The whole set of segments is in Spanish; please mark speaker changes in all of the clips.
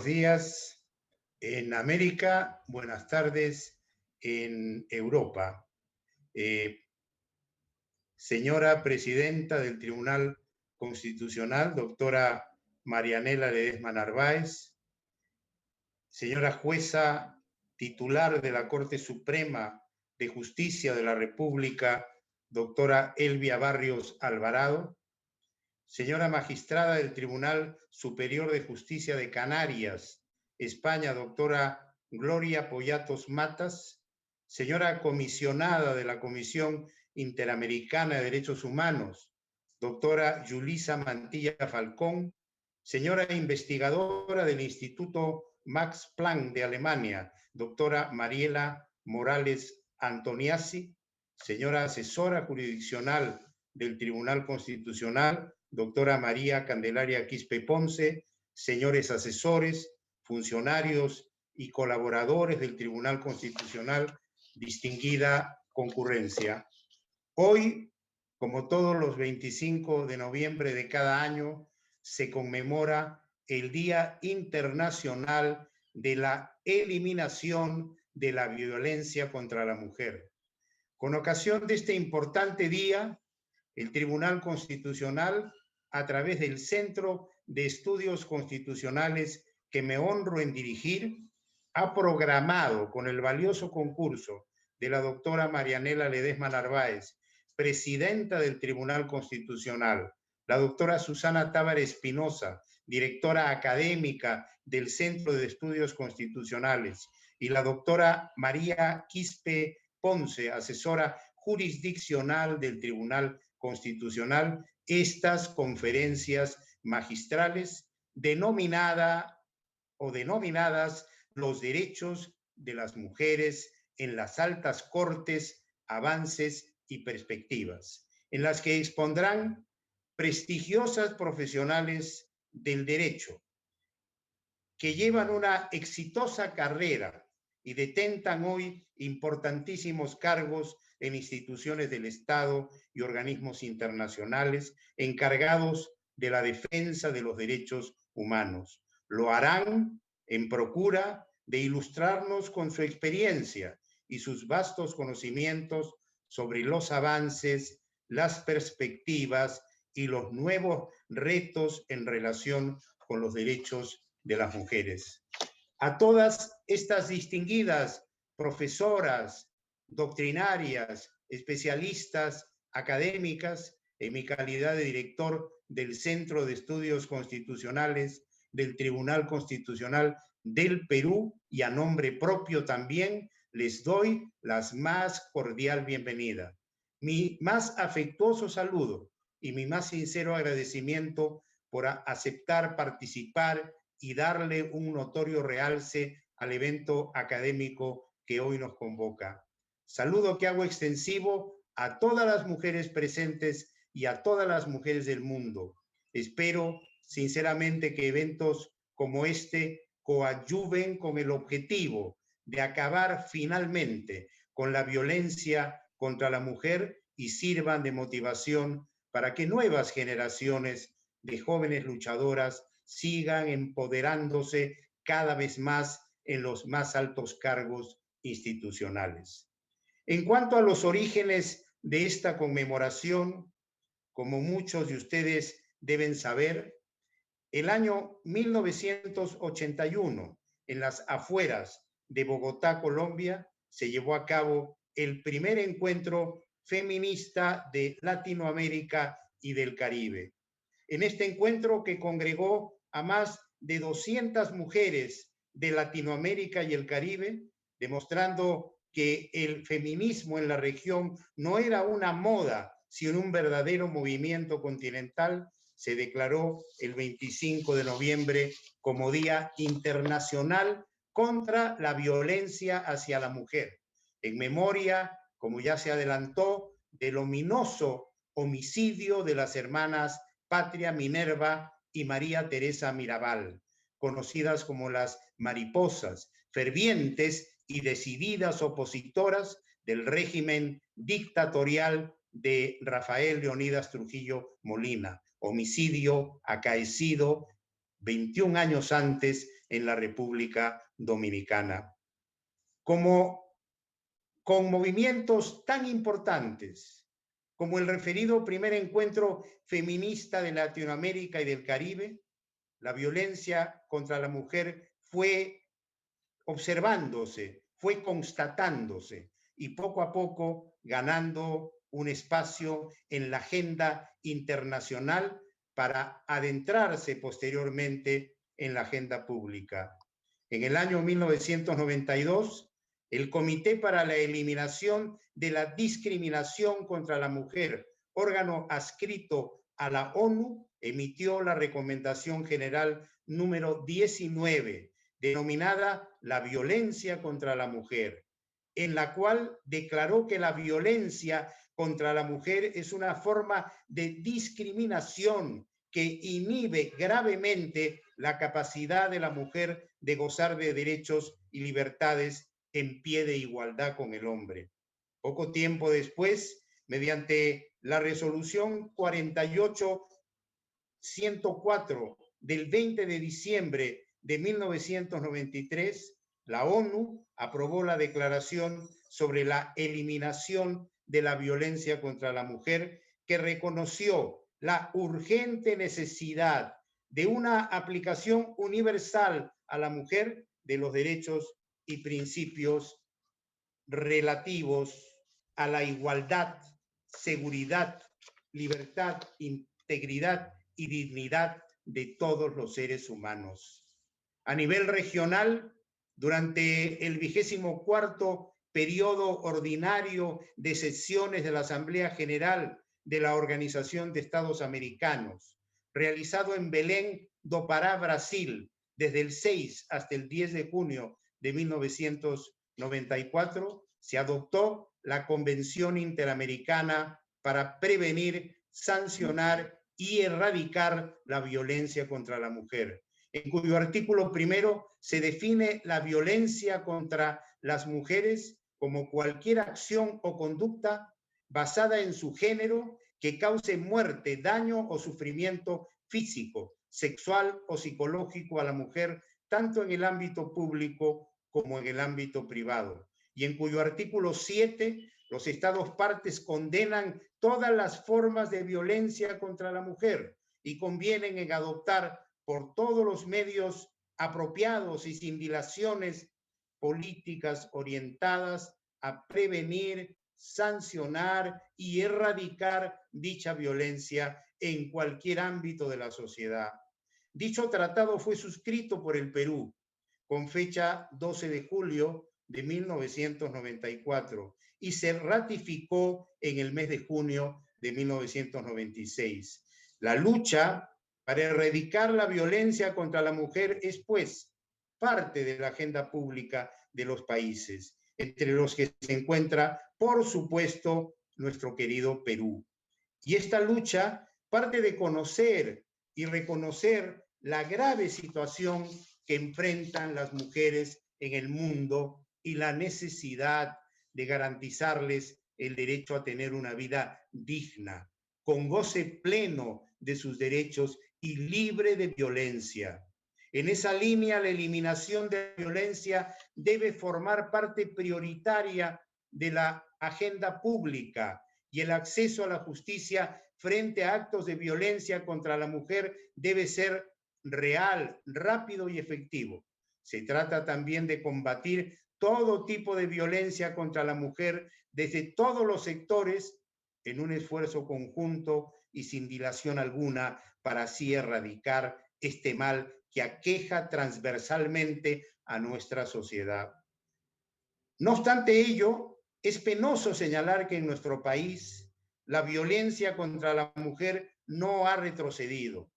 Speaker 1: buenos días en América, buenas tardes en Europa. Señora Presidenta del Tribunal Constitucional, doctora Marianela Ledesma Narváez, señora Jueza titular de la Corte Suprema de Justicia de la República, doctora Elvia Barrios Alvarado, señora Magistrada del Tribunal Superior de Justicia de Canarias, España, doctora Gloria Poyatos Matas, señora Comisionada de la Comisión Interamericana de Derechos Humanos, doctora Yulisa Mantilla Falcón, señora investigadora del Instituto Max Planck de Alemania, doctora Mariela Morales Antoniazzi, señora asesora jurisdiccional del Tribunal Constitucional, doctora María Candelaria Quispe Ponce, señores asesores, funcionarios y colaboradores del Tribunal Constitucional, distinguida concurrencia. Hoy, como todos los 25 de noviembre de cada año, se conmemora el Día Internacional de la Eliminación de la Violencia contra la Mujer. Con ocasión de este importante día, el Tribunal Constitucional, a través del Centro de Estudios Constitucionales que me honro en dirigir, ha programado con el valioso concurso de la doctora Marianela Ledesma Narváez, presidenta del Tribunal Constitucional, la doctora Susana Tábara Espinosa, directora académica del Centro de Estudios Constitucionales, y la doctora María Quispe Ponce, asesora jurisdiccional del Tribunal Constitucional, estas conferencias magistrales denominadas los derechos de las mujeres en las altas cortes, avances y perspectivas, en las que expondrán prestigiosas profesionales del derecho que llevan una exitosa carrera y detentan hoy importantísimos cargos en instituciones del Estado y organismos internacionales encargados de la defensa de los derechos humanos. Lo harán en procura de ilustrarnos con su experiencia y sus vastos conocimientos sobre los avances, las perspectivas y los nuevos retos en relación con los derechos de las mujeres. A todas estas distinguidas profesoras, doctrinarias, especialistas, académicas, en mi calidad de director del Centro de Estudios Constitucionales del Tribunal Constitucional del Perú, y a nombre propio también, les doy la más cordial bienvenida. Mi más afectuoso saludo y mi más sincero agradecimiento por aceptar participar y darle un notorio realce al evento académico que hoy nos convoca. Saludo que hago extensivo a todas las mujeres presentes y a todas las mujeres del mundo. Espero sinceramente que eventos como este coadyuven con el objetivo de acabar finalmente con la violencia contra la mujer y sirvan de motivación para que nuevas generaciones de jóvenes luchadoras sigan empoderándose cada vez más en los más altos cargos institucionales. En cuanto a los orígenes de esta conmemoración, como muchos de ustedes deben saber, el año 1981, en las afueras de Bogotá, Colombia, se llevó a cabo el primer encuentro feminista de Latinoamérica y del Caribe. En este encuentro, que congregó a más de 200 mujeres de Latinoamérica y el Caribe, demostrando que el feminismo en la región no era una moda, sino un verdadero movimiento continental, se declaró el 25 de noviembre como Día Internacional contra la Violencia hacia la Mujer, en memoria, como ya se adelantó, del ominoso homicidio de las hermanas Patria Minerva y María Teresa Mirabal, conocidas como las mariposas, fervientes y decididas opositoras del régimen dictatorial de Rafael Leónidas Trujillo Molina, homicidio acaecido 21 años antes en la República Dominicana. Con movimientos tan importantes como el referido primer encuentro feminista de Latinoamérica y del Caribe, la violencia contra la mujer fue observándose, fue constatándose y poco a poco ganando un espacio en la agenda internacional para adentrarse posteriormente en la agenda pública. En el año 1992, el Comité para la Eliminación de la Discriminación contra la Mujer, órgano adscrito a la ONU, emitió la Recomendación General número 19, denominada La violencia contra la mujer, en la cual declaró que la violencia contra la mujer es una forma de discriminación que inhibe gravemente la capacidad de la mujer de gozar de derechos y libertades en pie de igualdad con el hombre. Poco tiempo después, mediante la resolución 48-104 del 20 de diciembre de 1993, la ONU aprobó la Declaración sobre la Eliminación de la Violencia contra la Mujer, que reconoció la urgente necesidad de una aplicación universal a la mujer de los derechos y principios relativos a la igualdad, seguridad, libertad, integridad y dignidad de todos los seres humanos. A nivel regional, durante el 24º periodo ordinario de sesiones de la Asamblea General de la Organización de Estados Americanos, realizado en Belém do Pará, Brasil, desde el 6 hasta el 10 de junio de 1994, se adoptó la Convención Interamericana para prevenir, sancionar y erradicar la violencia contra la mujer, en cuyo artículo primero se define la violencia contra las mujeres como cualquier acción o conducta basada en su género que cause muerte, daño o sufrimiento físico, sexual o psicológico a la mujer, tanto en el ámbito público como en el ámbito privado, y en cuyo artículo 7 los Estados partes condenan todas las formas de violencia contra la mujer y convienen en adoptar por todos los medios apropiados y sin dilaciones políticas orientadas a prevenir, sancionar y erradicar dicha violencia en cualquier ámbito de la sociedad. Dicho tratado fue suscrito por el Perú con fecha 12 de julio de 1994 y se ratificó en el mes de junio de 1996. La lucha para erradicar la violencia contra la mujer es, pues, parte de la agenda pública de los países, entre los que se encuentra, por supuesto, nuestro querido Perú. Y esta lucha parte de conocer y reconocer la grave situación que enfrentan las mujeres en el mundo y la necesidad de garantizarles el derecho a tener una vida digna, con goce pleno de sus derechos y libre de violencia. En esa línea, la eliminación de la violencia debe formar parte prioritaria de la agenda pública y el acceso a la justicia frente a actos de violencia contra la mujer debe ser real, rápido y efectivo. Se trata también de combatir todo tipo de violencia contra la mujer desde todos los sectores en un esfuerzo conjunto y sin dilación alguna para así erradicar este mal que aqueja transversalmente a nuestra sociedad. No obstante ello, es penoso señalar que en nuestro país la violencia contra la mujer no ha retrocedido.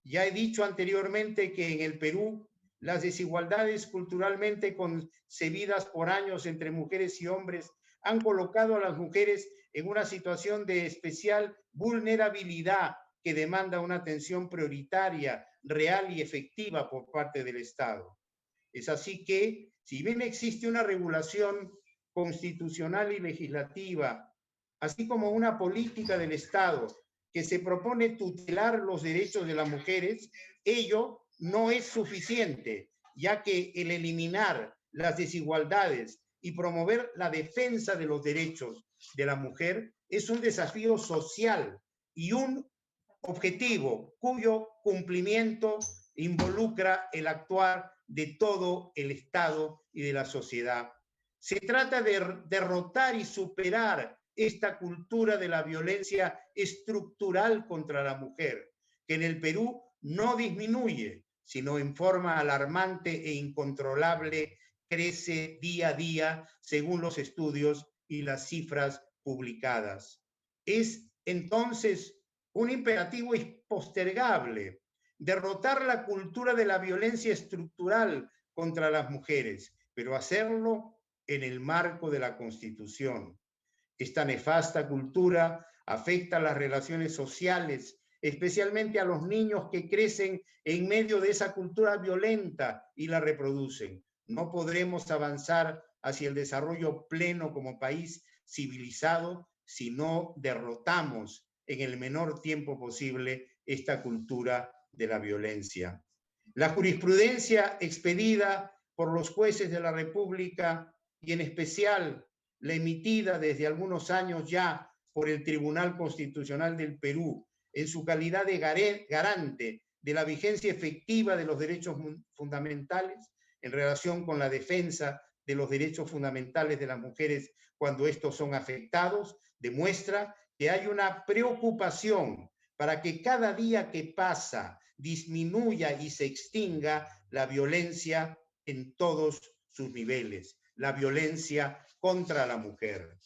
Speaker 1: Ya he dicho anteriormente que en el Perú las desigualdades culturalmente concebidas por años entre mujeres y hombres han colocado a las mujeres en una situación de especial vulnerabilidad que demanda una atención prioritaria, real y efectiva por parte del Estado. Es así que, si bien existe una regulación constitucional y legislativa, así como una política del Estado que se propone tutelar los derechos de las mujeres, ello no es suficiente ya que el eliminar las desigualdades y promover la defensa de los derechos de la mujer es un desafío social y un objetivo cuyo cumplimiento involucra el actuar de todo el Estado y de la sociedad. Se trata de derrotar y superar esta cultura de la violencia estructural contra la mujer, que en el Perú no disminuye, sino en forma alarmante e incontrolable crece día a día según los estudios y las cifras publicadas. Es entonces un imperativo impostergable derrotar la cultura de la violencia estructural contra las mujeres, pero hacerlo en el marco de la Constitución. Esta nefasta cultura afecta a las relaciones sociales, especialmente a los niños que crecen en medio de esa cultura violenta y la reproducen. No podremos avanzar hacia el desarrollo pleno como país civilizado si no derrotamos en el menor tiempo posible esta cultura de la violencia. La jurisprudencia expedida por los jueces de la República y en especial la emitida desde algunos años ya por el Tribunal Constitucional del Perú en su calidad de garante de la vigencia efectiva de los derechos fundamentales en relación con la defensa de los derechos fundamentales de las mujeres cuando estos son afectados, demuestra que hay una preocupación para que cada día que pasa disminuya y se extinga la violencia en todos sus niveles, la violencia contra la mujer.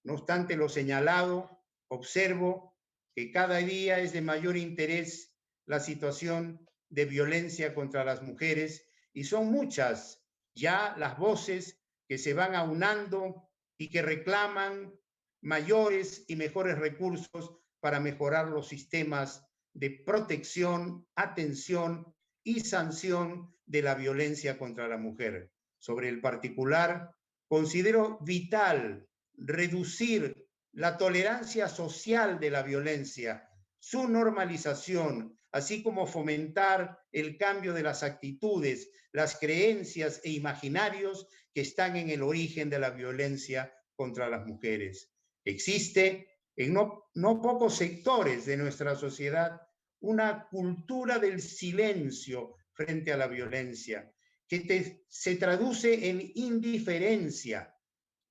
Speaker 1: No obstante lo señalado, observo que cada día es de mayor interés la situación de violencia contra las mujeres y son muchas ya las voces que se van aunando y que reclaman mayores y mejores recursos para mejorar los sistemas de protección, atención y sanción de la violencia contra la mujer. Sobre el particular, considero vital reducir la tolerancia social de la violencia, su normalización, así como fomentar el cambio de las actitudes, las creencias e imaginarios que están en el origen de la violencia contra las mujeres. Existe en no pocos sectores de nuestra sociedad una cultura del silencio frente a la violencia, que se traduce en indiferencia,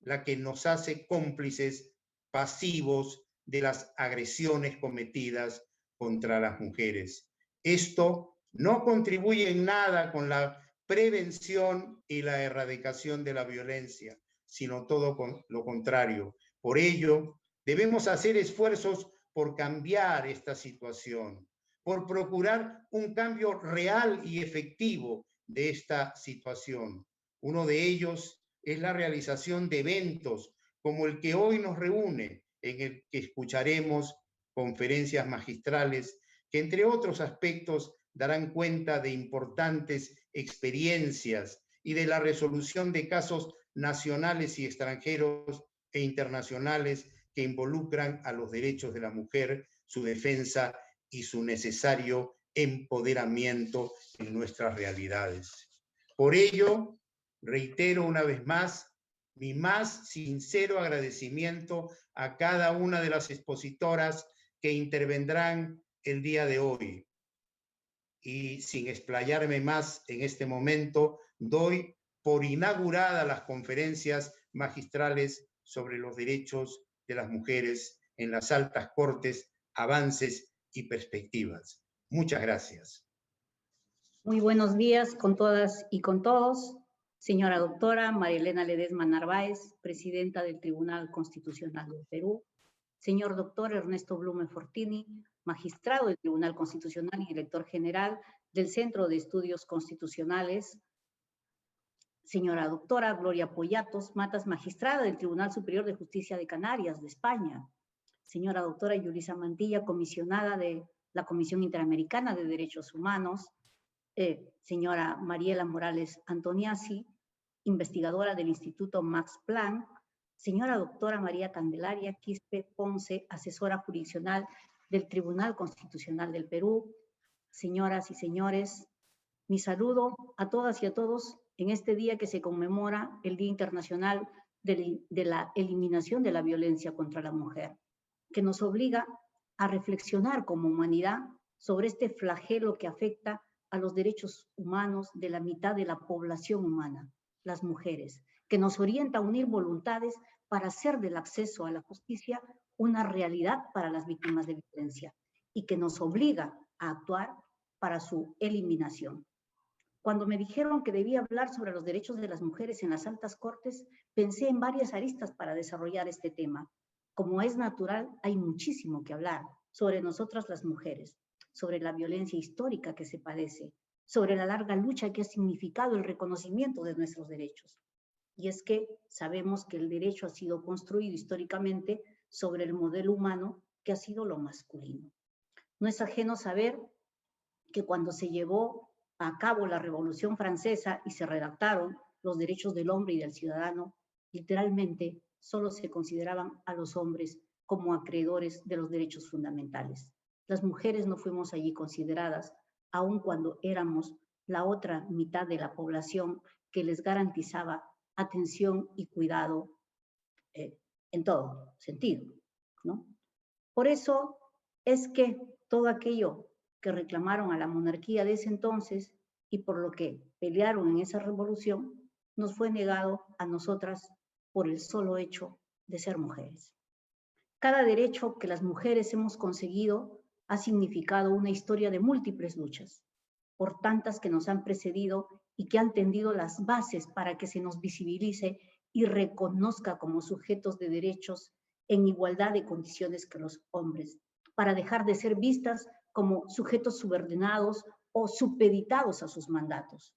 Speaker 1: la que nos hace cómplices pasivos de las agresiones cometidas contra las mujeres. Esto no contribuye en nada con la prevención y la erradicación de la violencia, sino todo lo contrario. Por ello, debemos hacer esfuerzos por cambiar esta situación, por procurar un cambio real y efectivo de esta situación. Uno de ellos es la realización de eventos como el que hoy nos reúne, en el que escucharemos conferencias magistrales que, entre otros aspectos, darán cuenta de importantes experiencias y de la resolución de casos nacionales y extranjeros e internacionales que involucran a los derechos de la mujer, su defensa y su necesario empoderamiento en nuestras realidades. Por ello, reitero una vez más mi más sincero agradecimiento a cada una de las expositoras que intervendrán el día de hoy. Y sin explayarme más en este momento, doy por inaugurada las conferencias magistrales sobre los derechos de las mujeres en las altas cortes, avances y perspectivas. Muchas gracias.
Speaker 2: Muy buenos días con todas y con todos. Señora doctora María Elena Ledesma Narváez, presidenta del Tribunal Constitucional del Perú. Señor doctor Ernesto Blume Fortini, magistrado del Tribunal Constitucional y director general del Centro de Estudios Constitucionales. Señora doctora Gloria Poyatos Matas, magistrada del Tribunal Superior de Justicia de Canarias, de España. Señora doctora Yulisa Mantilla, comisionada de la Comisión Interamericana de Derechos Humanos. Señora Mariela Morales Antoniazzi, investigadora del Instituto Max Planck. Señora doctora María Candelaria Quispe Ponce, asesora jurisdiccional del Tribunal Constitucional del Perú. Señoras y señores, Mi saludo a todas y a todos en este día que se conmemora el Día Internacional de la Eliminación de la Violencia contra la Mujer, que nos obliga a reflexionar como humanidad sobre este flagelo que afecta a los derechos humanos de la mitad de la población humana, las mujeres, que nos orienta a unir voluntades para hacer del acceso a la justicia una realidad para las víctimas de violencia y que nos obliga a actuar para su eliminación. Cuando me dijeron que debía hablar sobre los derechos de las mujeres en las altas cortes, pensé en varias aristas para desarrollar este tema. Como es natural, hay muchísimo que hablar sobre nosotras las mujeres, sobre la violencia histórica que se padece, sobre la larga lucha que ha significado el reconocimiento de nuestros derechos. Y es que sabemos que el derecho ha sido construido históricamente sobre el modelo humano que ha sido lo masculino. No es ajeno saber que cuando se llevó a cabo la Revolución Francesa y se redactaron los derechos del hombre y del ciudadano, literalmente solo se consideraban a los hombres como acreedores de los derechos fundamentales. Las mujeres no fuimos allí consideradas, aun cuando éramos la otra mitad de la población que les garantizaba atención y cuidado en todo sentido, ¿no? Por eso es que todo aquello que reclamaron a la monarquía de ese entonces y por lo que pelearon en esa revolución, nos fue negado a nosotras por el solo hecho de ser mujeres. Cada derecho que las mujeres hemos conseguido ha significado una historia de múltiples luchas, por tantas que nos han precedido y que han tendido las bases para que se nos visibilice y reconozca como sujetos de derechos en igualdad de condiciones que los hombres, para dejar de ser vistas como sujetos subordinados o supeditados a sus mandatos.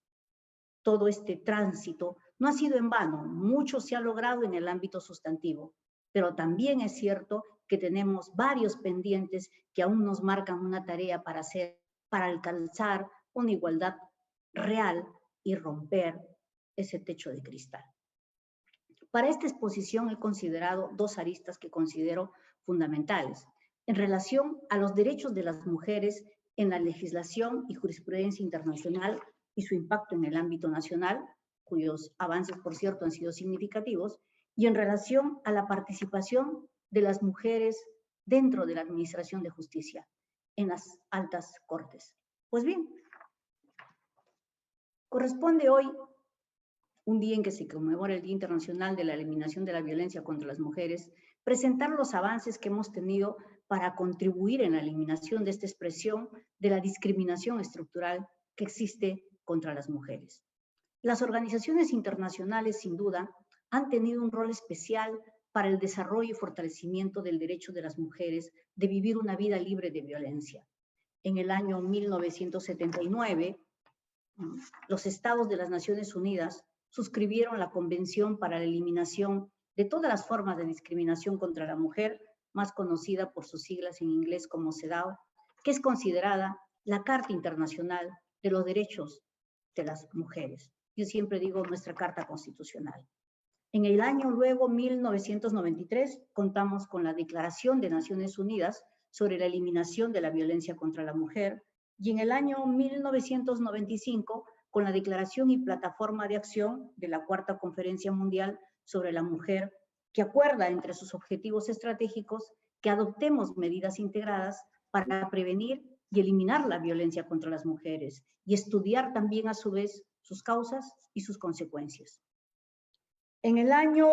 Speaker 2: Todo este tránsito no ha sido en vano, mucho se ha logrado en el ámbito sustantivo, pero también es cierto que tenemos varios pendientes que aún nos marcan una tarea para hacer, para alcanzar una igualdad real y romper ese techo de cristal. Para esta exposición he considerado dos aristas que considero fundamentales en relación a los derechos de las mujeres en la legislación y jurisprudencia internacional y su impacto en el ámbito nacional, cuyos avances, por cierto, han sido significativos, y en relación a la participación de las mujeres dentro de la Administración de Justicia en las altas cortes. Pues bien, corresponde hoy, un día en que se conmemora el Día Internacional de la Eliminación de la Violencia contra las Mujeres, presentar los avances que hemos tenido para contribuir en la eliminación de esta expresión de la discriminación estructural que existe contra las mujeres. Las organizaciones internacionales, sin duda, han tenido un rol especial para el desarrollo y fortalecimiento del derecho de las mujeres de vivir una vida libre de violencia. En el año 1979, los estados de las Naciones Unidas suscribieron la Convención para la Eliminación de todas las formas de discriminación contra la mujer, más conocida por sus siglas en inglés como CEDAW, que es considerada la Carta Internacional de los Derechos de las Mujeres. Yo siempre digo nuestra Carta Constitucional. En el año luego, 1993, contamos con la Declaración de Naciones Unidas sobre la eliminación de la violencia contra la mujer y en el año 1995 con la Declaración y Plataforma de Acción de la Cuarta Conferencia Mundial sobre la Mujer, que acuerda entre sus objetivos estratégicos que adoptemos medidas integradas para prevenir y eliminar la violencia contra las mujeres y estudiar también a su vez sus causas y sus consecuencias. En el año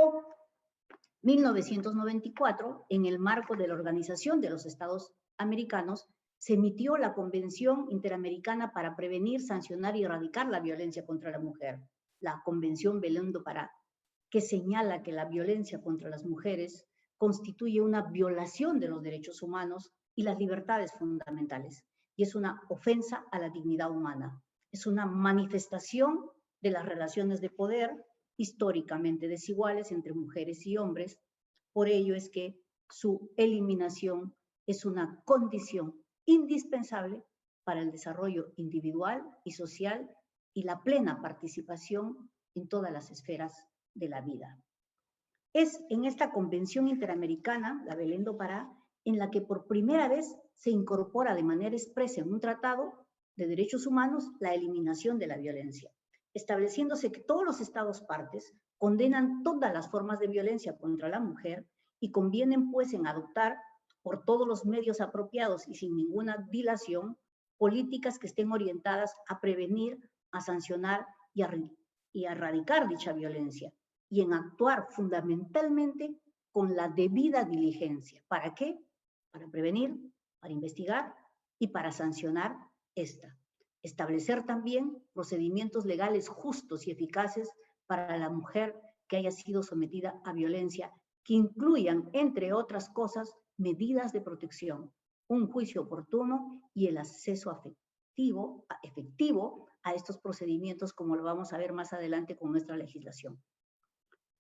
Speaker 2: 1994, en el marco de la Organización de los Estados Americanos, se emitió la Convención Interamericana para Prevenir, Sancionar y Erradicar la Violencia contra la Mujer, la Convención Belém do Pará, que señala que la violencia contra las mujeres constituye una violación de los derechos humanos y las libertades fundamentales, y es una ofensa a la dignidad humana. Es una manifestación de las relaciones de poder históricamente desiguales entre mujeres y hombres. Por ello es que su eliminación es una condición indispensable para el desarrollo individual y social y la plena participación en todas las esferas de la vida. Es en esta Convención Interamericana, la Belém do Pará, en la que por primera vez se incorpora de manera expresa en un tratado de Derechos Humanos la eliminación de la violencia, estableciéndose que todos los Estados partes condenan todas las formas de violencia contra la mujer y convienen pues en adoptar por todos los medios apropiados y sin ninguna dilación políticas que estén orientadas a prevenir, a sancionar y a erradicar dicha violencia y en actuar fundamentalmente con la debida diligencia. ¿Para qué? Para prevenir, para investigar y para sancionar esta. Establecer también procedimientos legales justos y eficaces para la mujer que haya sido sometida a violencia, que incluyan, entre otras cosas, medidas de protección, un juicio oportuno y el acceso efectivo a estos procedimientos, como lo vamos a ver más adelante con nuestra legislación.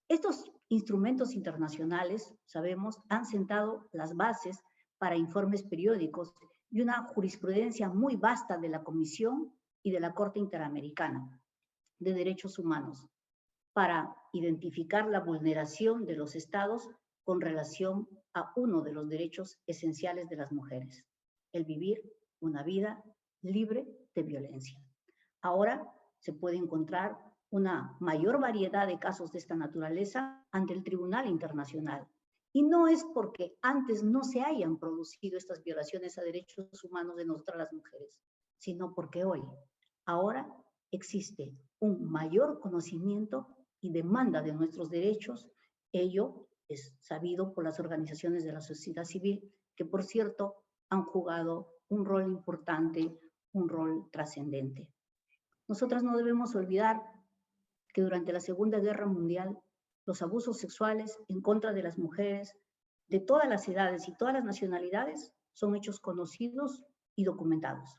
Speaker 2: Estos instrumentos internacionales, sabemos, han sentado las bases para informes periódicos y una jurisprudencia muy vasta de la Comisión y de la Corte Interamericana de Derechos Humanos para identificar la vulneración de los estados con relación a uno de los derechos esenciales de las mujeres, el vivir una vida libre de violencia. Ahora se puede encontrar una mayor variedad de casos de esta naturaleza ante el Tribunal Internacional. Y no es porque antes no se hayan producido estas violaciones a derechos humanos de nosotras las mujeres, sino porque hoy, ahora, existe un mayor conocimiento y demanda de nuestros derechos. Ello es sabido por las organizaciones de la sociedad civil, que por cierto han jugado un rol importante, un rol trascendente. Nosotras no debemos olvidar que durante la Segunda Guerra Mundial los abusos sexuales en contra de las mujeres de todas las edades y todas las nacionalidades son hechos conocidos y documentados.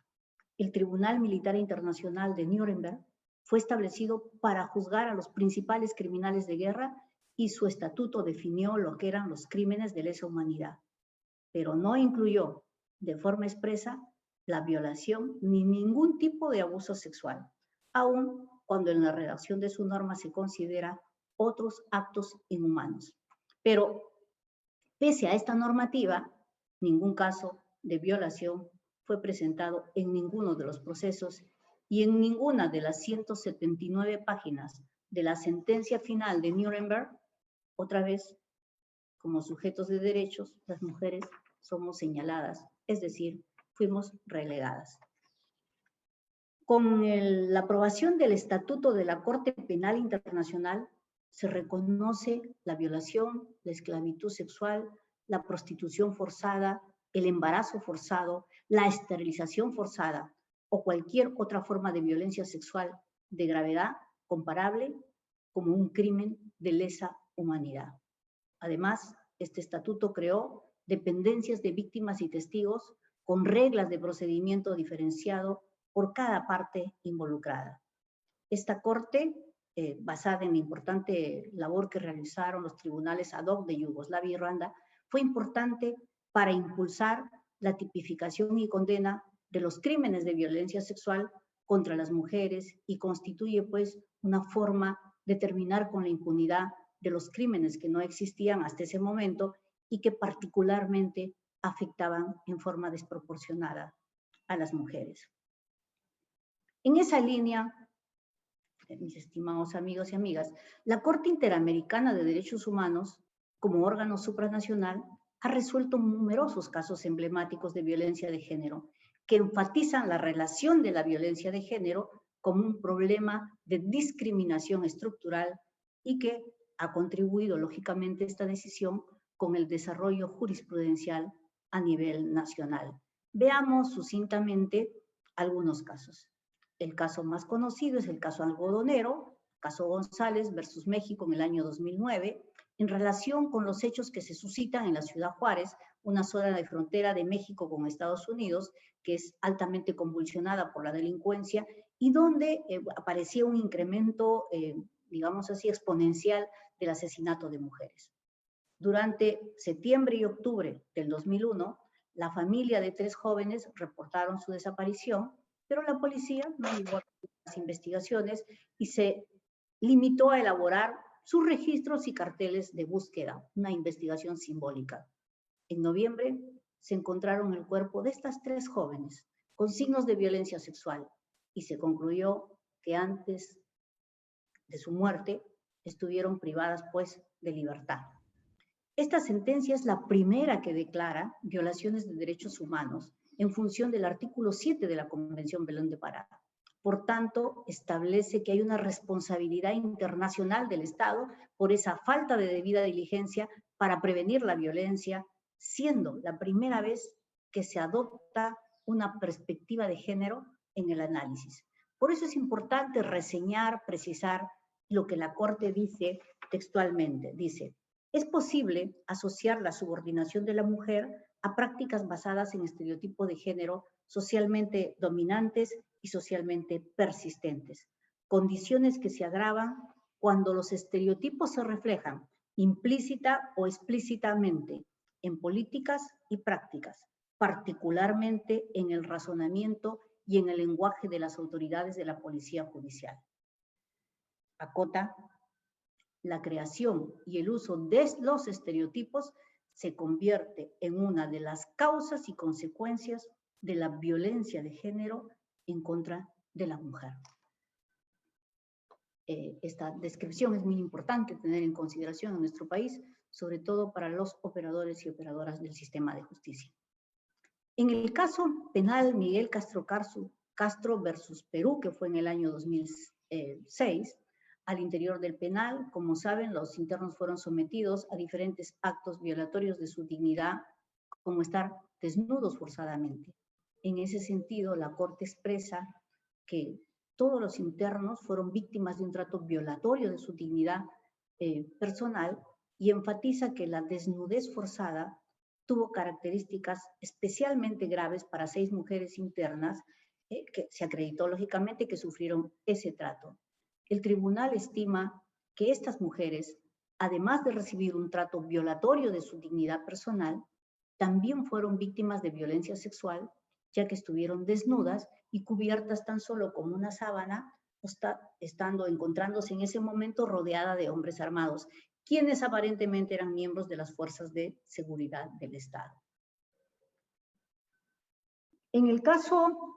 Speaker 2: El Tribunal Militar Internacional de Nuremberg fue establecido para juzgar a los principales criminales de guerra y su estatuto definió lo que eran los crímenes de lesa humanidad, pero no incluyó de forma expresa la violación ni ningún tipo de abuso sexual, aun cuando en la redacción de su norma se considera otros actos inhumanos. Pero pese a esta normativa, ningún caso de violación fue presentado en ninguno de los procesos y en ninguna de las 179 páginas de la sentencia final de Nuremberg, otra vez, como sujetos de derechos, las mujeres somos señaladas, es decir, fuimos relegadas. Con la aprobación del Estatuto de la Corte Penal Internacional, se reconoce la violación, la esclavitud sexual, la prostitución forzada, el embarazo forzado, la esterilización forzada o cualquier otra forma de violencia sexual de gravedad comparable como un crimen de lesa humanidad. Además, este estatuto creó dependencias de víctimas y testigos con reglas de procedimiento diferenciado por cada parte involucrada. Esta Corte, basada en la importante labor que realizaron los tribunales ad hoc de Yugoslavia y Ruanda, fue importante para impulsar la tipificación y condena de los crímenes de violencia sexual contra las mujeres y constituye pues una forma de terminar con la impunidad de los crímenes que no existían hasta ese momento y que particularmente afectaban en forma desproporcionada a las mujeres. En esa línea, mis estimados amigos y amigas, la Corte Interamericana de Derechos Humanos, como órgano supranacional, ha resuelto numerosos casos emblemáticos de violencia de género que enfatizan la relación de la violencia de género como un problema de discriminación estructural y que ha contribuido, lógicamente, esta decisión con el desarrollo jurisprudencial a nivel nacional. Veamos sucintamente algunos casos. El caso más conocido es el caso algodonero, caso González versus México en el año 2009, en relación con los hechos que se suscitan en la ciudad Juárez, una zona de frontera de México con Estados Unidos, que es altamente convulsionada por la delincuencia y donde aparecía un incremento, digamos así, exponencial del asesinato de mujeres. Durante septiembre y octubre del 2001, la familia de 3 jóvenes reportaron su desaparición, pero la policía no llevó a las investigaciones y se limitó a elaborar sus registros y carteles de búsqueda, una investigación simbólica. En noviembre se encontraron el cuerpo de estas 3 jóvenes, con signos de violencia sexual y se concluyó que antes de su muerte estuvieron privadas, pues, de libertad. Esta sentencia es la primera que declara violaciones de derechos humanos en función del artículo 7 de la Convención Belén de Pará. Por tanto, establece que hay una responsabilidad internacional del Estado por esa falta de debida diligencia para prevenir la violencia, siendo la primera vez que se adopta una perspectiva de género en el análisis. Por eso es importante reseñar, precisar lo que la Corte dice textualmente. Dice, es posible asociar la subordinación de la mujer a prácticas basadas en estereotipos de género socialmente dominantes y socialmente persistentes, condiciones que se agravan cuando los estereotipos se reflejan implícita o explícitamente en políticas y prácticas, particularmente en el razonamiento y en el lenguaje de las autoridades de la policía judicial. Acota, la creación y el uso de los estereotipos se convierte en una de las causas y consecuencias de la violencia de género en contra de la mujer. Esta descripción es muy importante tener en consideración en nuestro país, sobre todo para los operadores y operadoras del sistema de justicia. En el caso penal Miguel Castro versus Perú, que fue en el año 2006, al interior del penal, como saben, los internos fueron sometidos a diferentes actos violatorios de su dignidad, como estar desnudos forzadamente. En ese sentido, la Corte expresa que todos los internos fueron víctimas de un trato violatorio de su dignidad personal y enfatiza que la desnudez forzada tuvo características especialmente graves para 6 mujeres internas que se acreditó lógicamente que sufrieron ese trato. El tribunal estima que estas mujeres, además de recibir un trato violatorio de su dignidad personal, también fueron víctimas de violencia sexual, ya que estuvieron desnudas y cubiertas tan solo con una sábana, encontrándose en ese momento rodeada de hombres armados, quienes aparentemente eran miembros de las fuerzas de seguridad del Estado. En el caso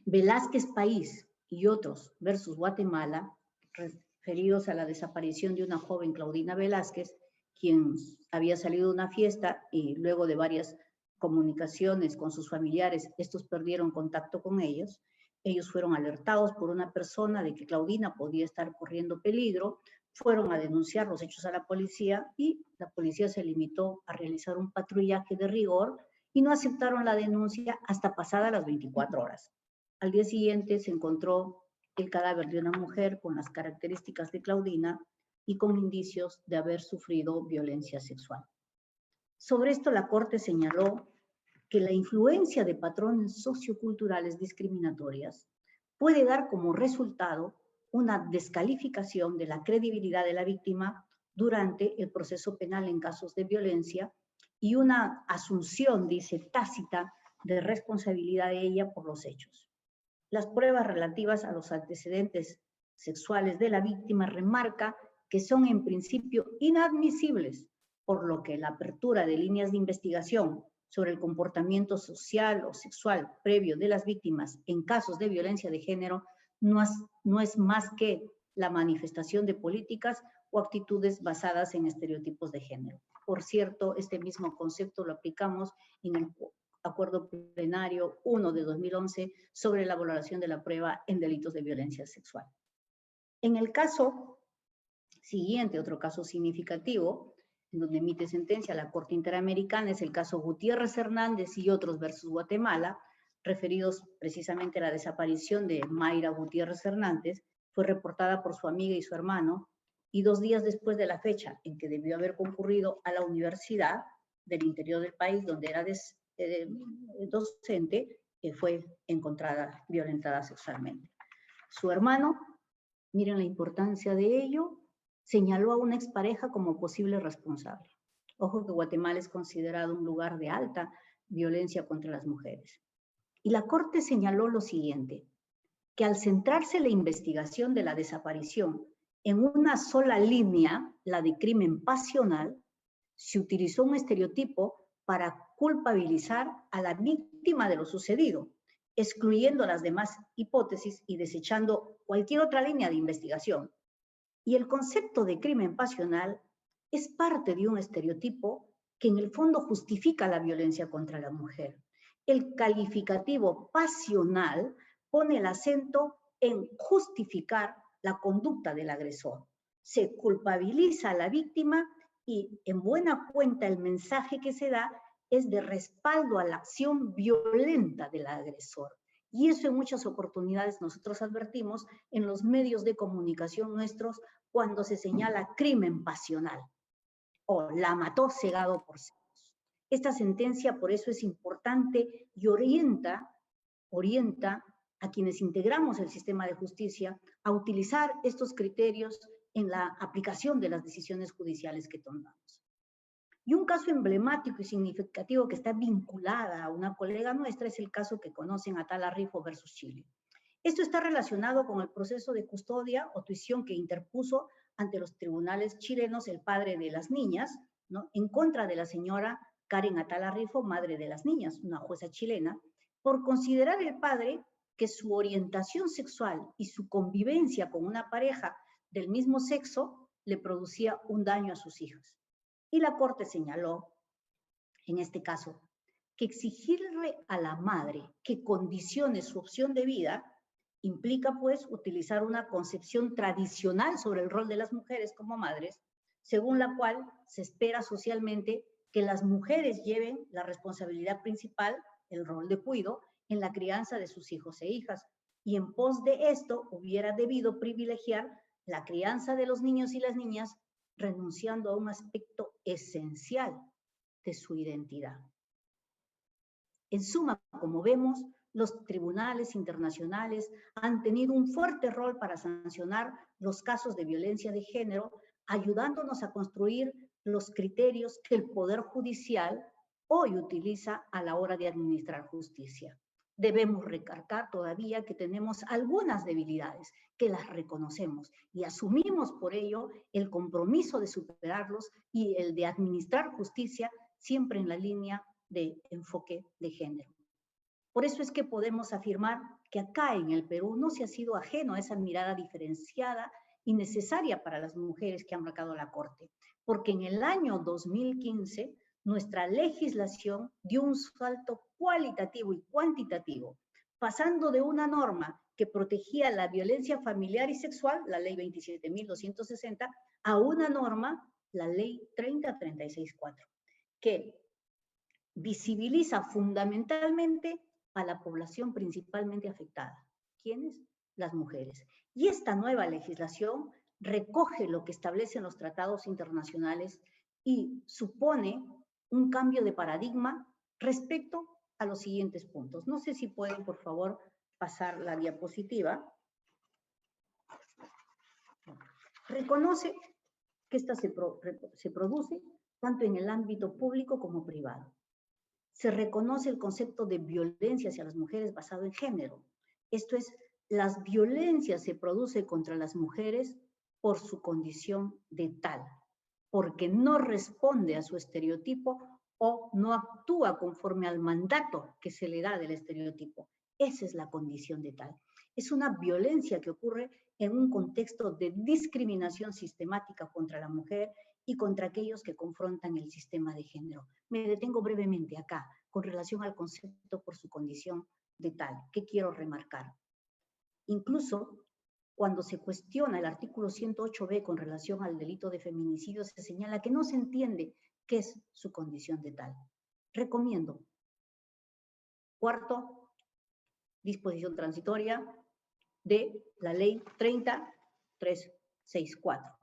Speaker 2: Velázquez País y otros versus Guatemala, referidos a la desaparición de una joven Claudina Velázquez, quien había salido de una fiesta y luego de varias comunicaciones con sus familiares, estos perdieron contacto con ellos. Ellos fueron alertados por una persona de que Claudina podía estar corriendo peligro, fueron a denunciar los hechos a la policía y la policía se limitó a realizar un patrullaje de rigor y no aceptaron la denuncia hasta pasadas las 24 horas. Al día siguiente se encontró el cadáver de una mujer con las características de Claudina y con indicios de haber sufrido violencia sexual. Sobre esto, la Corte señaló que la influencia de patrones socioculturales discriminatorias puede dar como resultado una descalificación de la credibilidad de la víctima durante el proceso penal en casos de violencia y una asunción, dice, tácita de responsabilidad de ella por los hechos. Las pruebas relativas a los antecedentes sexuales de la víctima remarca que son en principio inadmisibles, por lo que la apertura de líneas de investigación sobre el comportamiento social o sexual previo de las víctimas en casos de violencia de género no es más que la manifestación de políticas o actitudes basadas en estereotipos de género. Por cierto, este mismo concepto lo aplicamos en el Acuerdo Plenario 1 de 2011 sobre la valoración de la prueba en delitos de violencia sexual. En el caso siguiente, otro caso significativo, en donde emite sentencia la Corte Interamericana, es el caso Gutiérrez Hernández y otros versus Guatemala, referidos precisamente a la desaparición de Mayra Gutiérrez Hernández, fue reportada por su amiga y su hermano, y 2 días después de la fecha en que debió haber concurrido a la universidad del interior del país, donde era docente, fue encontrada violentada sexualmente. Su hermano, miren la importancia de ello, señaló a una expareja como posible responsable. Ojo que Guatemala es considerado un lugar de alta violencia contra las mujeres. Y la Corte señaló lo siguiente, que al centrarse la investigación de la desaparición en una sola línea, la de crimen pasional, se utilizó un estereotipo para culpabilizar a la víctima de lo sucedido, excluyendo las demás hipótesis y desechando cualquier otra línea de investigación. Y el concepto de crimen pasional es parte de un estereotipo que en el fondo justifica la violencia contra la mujer. El calificativo pasional pone el acento en justificar la conducta del agresor. Se culpabiliza a la víctima y en buena cuenta el mensaje que se da es de respaldo a la acción violenta del agresor. Y eso en muchas oportunidades nosotros advertimos en los medios de comunicación nuestros cuando se señala crimen pasional o la mató cegado por celos. Esta sentencia por eso es importante y orienta a quienes integramos el sistema de justicia a utilizar estos criterios en la aplicación de las decisiones judiciales que tomamos. Y un caso emblemático y significativo que está vinculada a una colega nuestra es el caso que conocen, Atala Rifo versus Chile. Esto está relacionado con el proceso de custodia o tuición que interpuso ante los tribunales chilenos el padre de las niñas, ¿no?, en contra de la señora Karen Atala Rifo, madre de las niñas, una jueza chilena, por considerar el padre que su orientación sexual y su convivencia con una pareja del mismo sexo le producía un daño a sus hijas. Y la Corte señaló, en este caso, que exigirle a la madre que condicione su opción de vida implica, pues, utilizar una concepción tradicional sobre el rol de las mujeres como madres, según la cual se espera socialmente que las mujeres lleven la responsabilidad principal, el rol de cuidado, en la crianza de sus hijos e hijas. Y en pos de esto hubiera debido privilegiar la crianza de los niños y las niñas, renunciando a un aspecto esencial de su identidad. En suma, como vemos, los tribunales internacionales han tenido un fuerte rol para sancionar los casos de violencia de género, ayudándonos a construir los criterios que el Poder Judicial hoy utiliza a la hora de administrar justicia. Debemos recalcar todavía que tenemos algunas debilidades, que las reconocemos y asumimos por ello el compromiso de superarlos y el de administrar justicia siempre en la línea de enfoque de género. Por eso es que podemos afirmar que acá en el Perú no se ha sido ajeno a esa mirada diferenciada y necesaria para las mujeres que han marcado la Corte, porque en el año 2015 nuestra legislación dio un salto cualitativo y cuantitativo, pasando de una norma que protegía la violencia familiar y sexual, la ley 27.260, a una norma, la ley 3036-4, que visibiliza fundamentalmente a la población principalmente afectada. ¿Quiénes? Las mujeres. Y esta nueva legislación recoge lo que establecen los tratados internacionales y supone un cambio de paradigma respecto a los siguientes puntos. No sé si pueden, por favor, pasar la diapositiva. Reconoce que esta se produce tanto en el ámbito público como privado. Se reconoce el concepto de violencia hacia las mujeres basado en género. Esto es, las violencias se producen contra las mujeres por su condición de tal, porque no responde a su estereotipo o no actúa conforme al mandato que se le da del estereotipo. Esa es la condición de tal. Es una violencia que ocurre en un contexto de discriminación sistemática contra la mujer y contra aquellos que confrontan el sistema de género. Me detengo brevemente acá, con relación al concepto por su condición de tal. ¿Qué quiero remarcar? Incluso cuando se cuestiona el artículo 108b con relación al delito de feminicidio, se señala que no se entiende qué es su condición de tal. Recomiendo. Cuarto, disposición transitoria de la ley 30.364.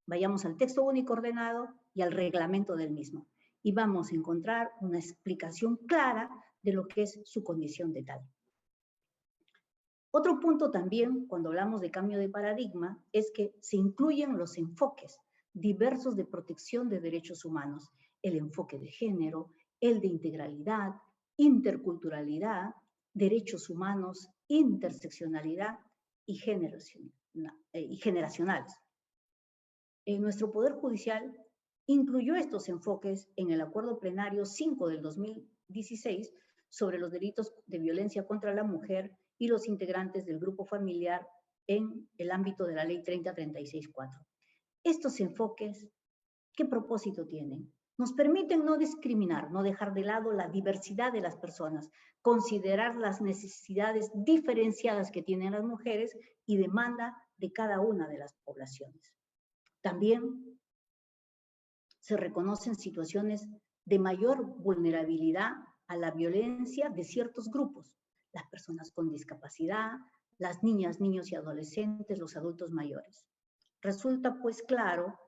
Speaker 2: Vayamos al texto único ordenado y al reglamento del mismo. Y vamos a encontrar una explicación clara de lo que es su condición de tal. Otro punto también, cuando hablamos de cambio de paradigma, es que se incluyen los enfoques diversos de protección de derechos humanos. El enfoque de género, el de integralidad, interculturalidad, derechos humanos, interseccionalidad y generacionales. Nuestro Poder Judicial incluyó estos enfoques en el Acuerdo Plenario 5 del 2016, sobre los delitos de violencia contra la mujer y los integrantes del grupo familiar en el ámbito de la Ley 3036-4. Estos enfoques, ¿qué propósito tienen? Nos permiten no discriminar, no dejar de lado la diversidad de las personas, considerar las necesidades diferenciadas que tienen las mujeres y demanda de cada una de las poblaciones. También se reconocen situaciones de mayor vulnerabilidad a la violencia de ciertos grupos, las personas con discapacidad, las niñas, niños y adolescentes, los adultos mayores. Resulta pues claro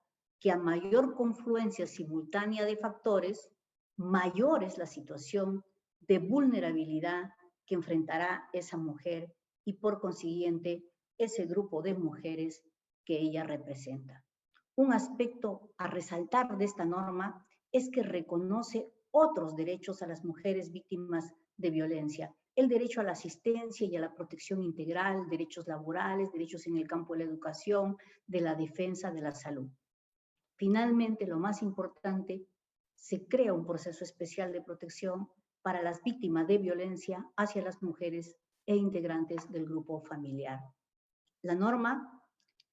Speaker 2: que a mayor confluencia simultánea de factores, mayor es la situación de vulnerabilidad que enfrentará esa mujer y por consiguiente ese grupo de mujeres que ella representa. Un aspecto a resaltar de esta norma es que reconoce otros derechos a las mujeres víctimas de violencia. El derecho a la asistencia y a la protección integral, derechos laborales, derechos en el campo de la educación, de la defensa, de la salud. Finalmente, lo más importante, se crea un proceso especial de protección para las víctimas de violencia hacia las mujeres e integrantes del grupo familiar. La norma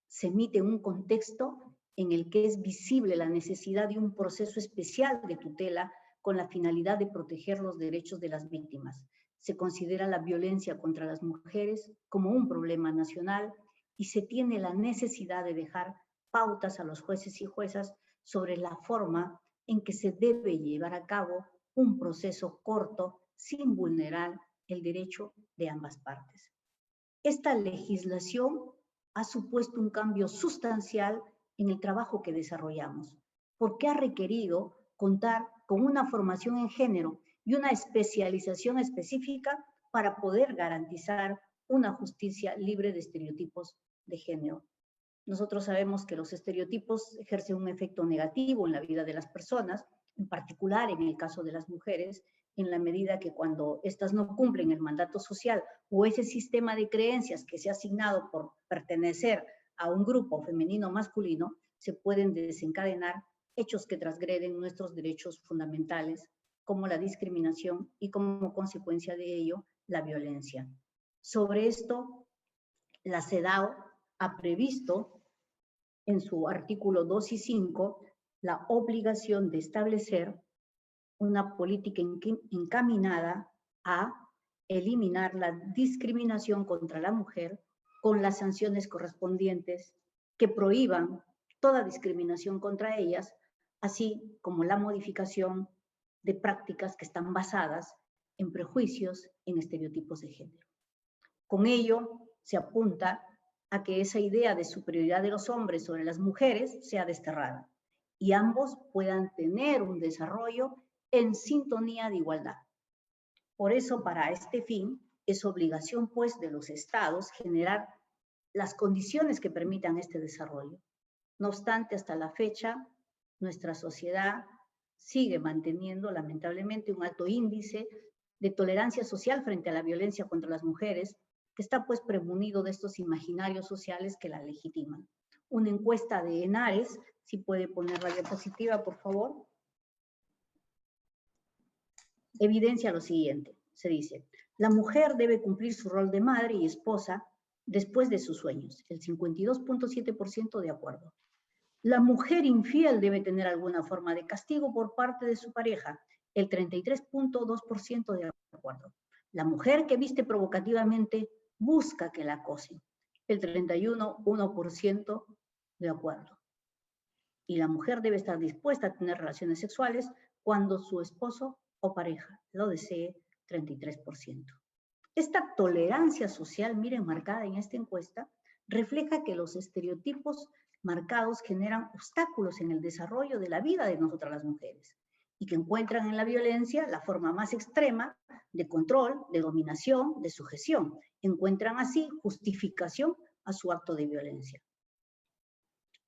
Speaker 2: se emite en un contexto en el que es visible la necesidad de un proceso especial de tutela con la finalidad de proteger los derechos de las víctimas. Se considera la violencia contra las mujeres como un problema nacional y se tiene la necesidad de dejar pautas a los jueces y juezas sobre la forma en que se debe llevar a cabo un proceso corto sin vulnerar el derecho de ambas partes. Esta legislación ha supuesto un cambio sustancial en el trabajo que desarrollamos, porque ha requerido contar con una formación en género y una especialización específica para poder garantizar una justicia libre de estereotipos de género. Nosotros sabemos que los estereotipos ejercen un efecto negativo en la vida de las personas, en particular en el caso de las mujeres, en la medida que cuando éstas no cumplen el mandato social o ese sistema de creencias que se ha asignado por pertenecer a un grupo femenino o masculino, se pueden desencadenar hechos que transgreden nuestros derechos fundamentales, como la discriminación y como consecuencia de ello, la violencia. Sobre esto, la CEDAW ha previsto en su artículo 2 y 5 la obligación de establecer una política encaminada a eliminar la discriminación contra la mujer con las sanciones correspondientes que prohíban toda discriminación contra ellas, así como la modificación de prácticas que están basadas en prejuicios, en estereotipos de género. Con ello, se apunta a que esa idea de superioridad de los hombres sobre las mujeres sea desterrada y ambos puedan tener un desarrollo en sintonía de igualdad. Por eso, para este fin, es obligación, pues, de los estados generar las condiciones que permitan este desarrollo. No obstante, hasta la fecha, nuestra sociedad sigue manteniendo, lamentablemente, un alto índice de tolerancia social frente a la violencia contra las mujeres, que está, pues, premunido de estos imaginarios sociales que la legitiman. Una encuesta de ENARES, si puede poner la diapositiva, por favor, evidencia lo siguiente. Se dice, la mujer debe cumplir su rol de madre y esposa después de sus sueños, el 52.7% de acuerdo. La mujer infiel debe tener alguna forma de castigo por parte de su pareja, el 33.2% de acuerdo. La mujer que viste provocativamente busca que la acosen, el 31.1% de acuerdo. Y la mujer debe estar dispuesta a tener relaciones sexuales cuando su esposo o pareja lo desee, 33%. Esta tolerancia social, miren, marcada en esta encuesta, refleja que los estereotipos marcados generan obstáculos en el desarrollo de la vida de nosotras las mujeres y que encuentran en la violencia la forma más extrema de control, de dominación, de sujeción. Encuentran así justificación a su acto de violencia.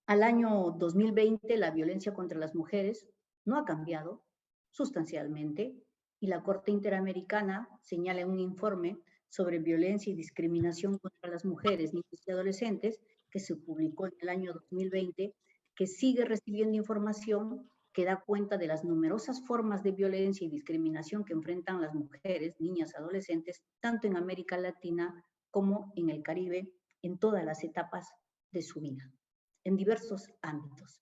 Speaker 2: Al año 2020, la violencia contra las mujeres no ha cambiado sustancialmente y la Corte Interamericana señala en un informe sobre violencia y discriminación contra las mujeres, niños y adolescentes, que se publicó en el año 2020, que sigue recibiendo información que da cuenta de las numerosas formas de violencia y discriminación que enfrentan las mujeres, niñas, adolescentes, tanto en América Latina como en el Caribe, en todas las etapas de su vida, en diversos ámbitos.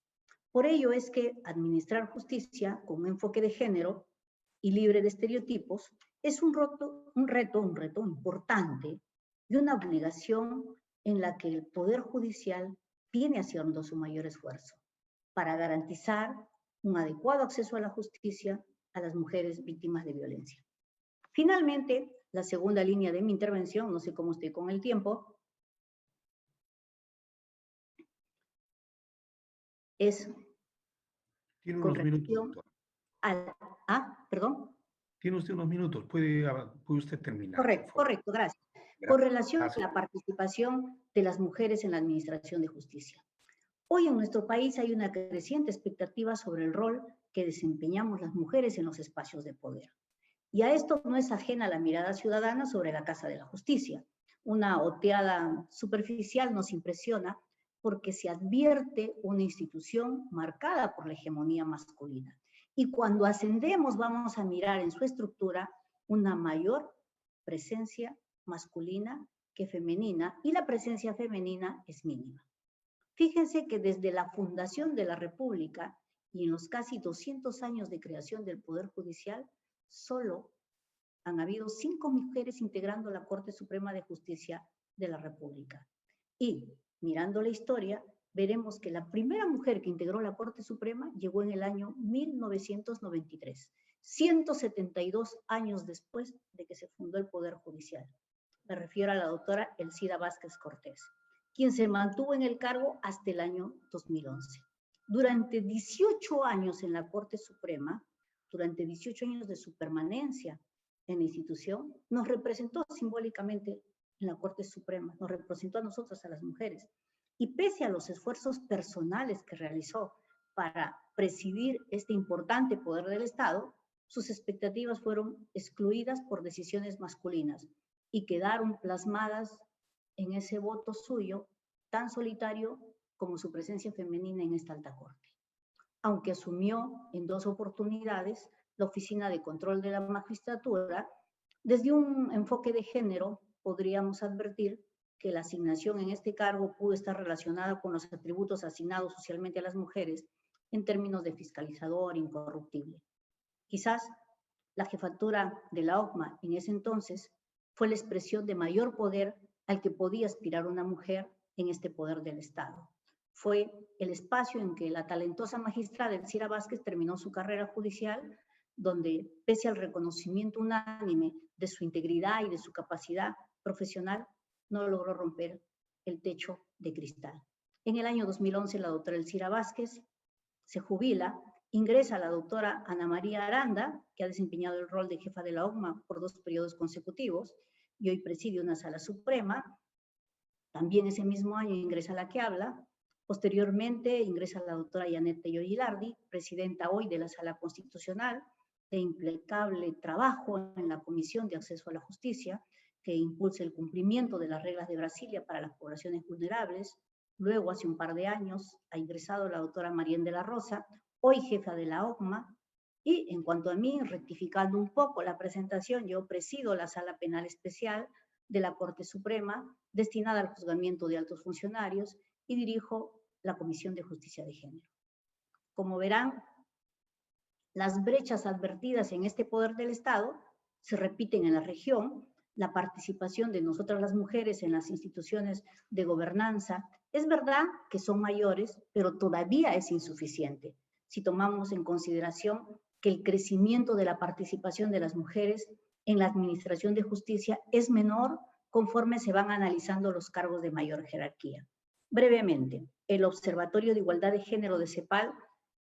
Speaker 2: Por ello es que administrar justicia con un enfoque de género y libre de estereotipos es un reto importante y una obligación en la que el Poder Judicial viene haciendo su mayor esfuerzo para garantizar un adecuado acceso a la justicia a las mujeres víctimas de violencia. Finalmente, la segunda línea de mi intervención, no sé cómo estoy con el tiempo, es
Speaker 3: Tiene
Speaker 2: con
Speaker 3: unos minutos,
Speaker 2: relación
Speaker 3: doctora.
Speaker 2: perdón.
Speaker 3: Tiene usted unos minutos, puede usted terminar.
Speaker 2: Correcto, gracias. Con relación a la participación de las mujeres en la administración de justicia. Hoy en nuestro país hay una creciente expectativa sobre el rol que desempeñamos las mujeres en los espacios de poder. Y a esto no es ajena la mirada ciudadana sobre la Casa de la Justicia. Una oteada superficial nos impresiona porque se advierte una institución marcada por la hegemonía masculina. Y cuando ascendemos vamos a mirar en su estructura una mayor presencia masculina que femenina, y la presencia femenina es mínima. Fíjense que desde la fundación de la República y en los casi 200 años de creación del Poder Judicial, solo han habido 5 mujeres integrando la Corte Suprema de Justicia de la República. Y mirando la historia, veremos que la primera mujer que integró la Corte Suprema llegó en el año 1993, 172 años después de que se fundó el Poder Judicial. Me refiero a la doctora Elcida Vázquez Cortés, quien se mantuvo en el cargo hasta el año 2011. Durante 18 años en la Corte Suprema, durante 18 años de su permanencia en la institución, nos representó simbólicamente en la Corte Suprema, nos representó a nosotras, a las mujeres. Y pese a los esfuerzos personales que realizó para presidir este importante poder del Estado, sus expectativas fueron excluidas por decisiones masculinas y quedaron plasmadas en ese voto suyo tan solitario como su presencia femenina en esta alta corte. Aunque asumió en 2 oportunidades la Oficina de Control de la Magistratura, desde un enfoque de género podríamos advertir que la asignación en este cargo pudo estar relacionada con los atributos asignados socialmente a las mujeres en términos de fiscalizador incorruptible. Quizás la jefatura de la OCMA en ese entonces fue la expresión de mayor poder al que podía aspirar una mujer en este poder del Estado. Fue el espacio en que la talentosa magistrada Elcida Vázquez terminó su carrera judicial, donde, pese al reconocimiento unánime de su integridad y de su capacidad profesional, no logró romper el techo de cristal. En el año 2011, la doctora Elcida Vázquez se jubila, ingresa la doctora Ana María Aranda, que ha desempeñado el rol de jefa de la OCMA por 2 periodos consecutivos, y hoy preside una sala suprema. También ese mismo año ingresa la que habla. Posteriormente ingresa la doctora Yanet Tello Gilardi, presidenta hoy de la Sala Constitucional, de impecable trabajo en la Comisión de Acceso a la Justicia, que impulsa el cumplimiento de las reglas de Brasilia para las poblaciones vulnerables. Luego, hace un par de años, ha ingresado la doctora Marién de la Rosa, hoy jefa de la OCMA. Y en cuanto a mí, rectificando un poco la presentación, yo presido la Sala Penal Especial de la Corte Suprema, destinada al juzgamiento de altos funcionarios, y dirijo la Comisión de Justicia de Género. Como verán, las brechas advertidas en este poder del Estado se repiten en la región. La participación de nosotras las mujeres en las instituciones de gobernanza es verdad que son mayores, pero todavía es insuficiente si tomamos en consideración que el crecimiento de la participación de las mujeres en la administración de justicia es menor conforme se van analizando los cargos de mayor jerarquía. Brevemente, el Observatorio de Igualdad de Género de CEPAL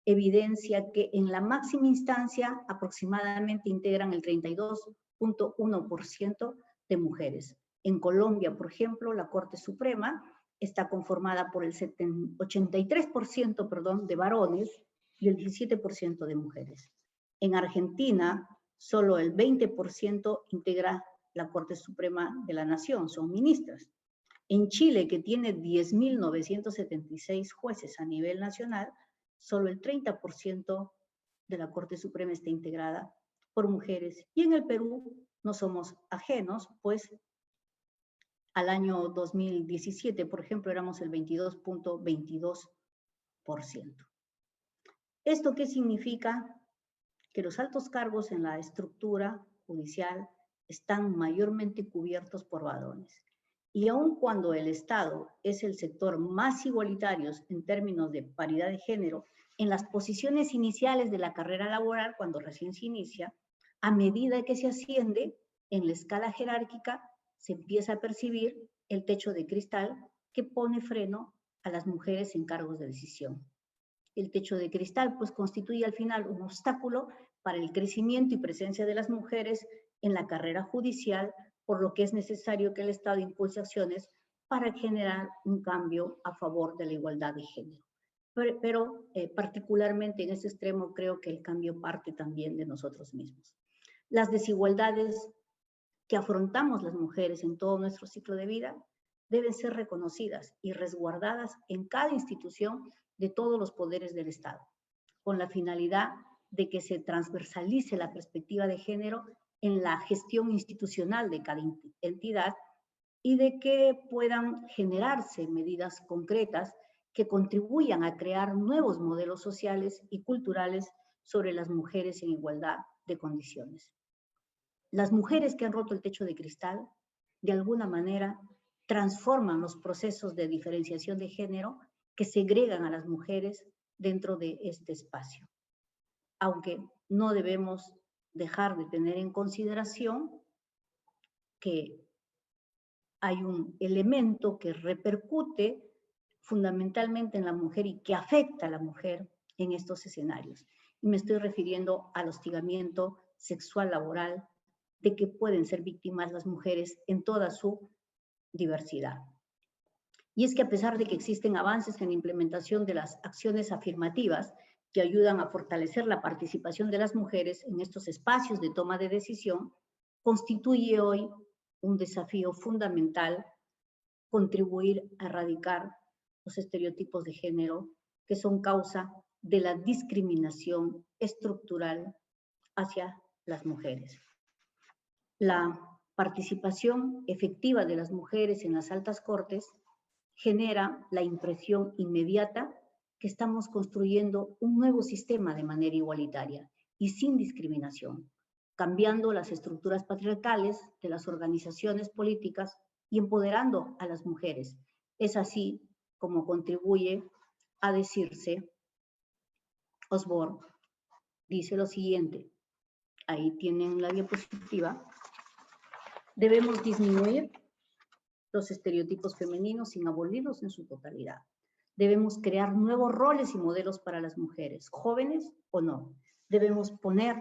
Speaker 2: evidencia que en la máxima instancia aproximadamente integran el 32.1% de mujeres. En Colombia, por ejemplo, la Corte Suprema está conformada por el 83% de varones y el 17% de mujeres. En Argentina, solo el 20% integra la Corte Suprema de la Nación, son ministras. En Chile, que tiene 10.976 jueces a nivel nacional, solo el 30% de la Corte Suprema está integrada por mujeres. Y en el Perú no somos ajenos, pues al año 2017, por ejemplo, éramos el 22.22%. ¿Esto qué significa? Que los altos cargos en la estructura judicial están mayormente cubiertos por varones. Y aun cuando el Estado es el sector más igualitario en términos de paridad de género, en las posiciones iniciales de la carrera laboral, cuando recién se inicia, a medida que se asciende en la escala jerárquica, se empieza a percibir el techo de cristal que pone freno a las mujeres en cargos de decisión. El techo de cristal, pues, constituye al final un obstáculo para el crecimiento y presencia de las mujeres en la carrera judicial, por lo que es necesario que el Estado impulse acciones para generar un cambio a favor de la igualdad de género. Pero particularmente en ese extremo creo que el cambio parte también de nosotros mismos. Las desigualdades que afrontamos las mujeres en todo nuestro ciclo de vida deben ser reconocidas y resguardadas en cada institución de todos los poderes del Estado, con la finalidad de que se transversalice la perspectiva de género en la gestión institucional de cada entidad y de que puedan generarse medidas concretas que contribuyan a crear nuevos modelos sociales y culturales sobre las mujeres en igualdad de condiciones. Las mujeres que han roto el techo de cristal, de alguna manera, transforman los procesos de diferenciación de género que segregan a las mujeres dentro de este espacio. Aunque no debemos dejar de tener en consideración que hay un elemento que repercute fundamentalmente en la mujer y que afecta a la mujer en estos escenarios. Y me estoy refiriendo al hostigamiento sexual laboral de que pueden ser víctimas las mujeres en toda su diversidad. Y es que a pesar de que existen avances en la implementación de las acciones afirmativas que ayudan a fortalecer la participación de las mujeres en estos espacios de toma de decisión, constituye hoy un desafío fundamental contribuir a erradicar los estereotipos de género que son causa de la discriminación estructural hacia las mujeres. La participación efectiva de las mujeres en las altas cortes genera la impresión inmediata que estamos construyendo un nuevo sistema de manera igualitaria y sin discriminación, cambiando las estructuras patriarcales de las organizaciones políticas y empoderando a las mujeres. Es así como contribuye a decirse, Osborne dice lo siguiente, ahí tienen la diapositiva, debemos disminuir los estereotipos femeninos sin abolirlos en su totalidad. Debemos crear nuevos roles y modelos para las mujeres, jóvenes o no. Debemos poner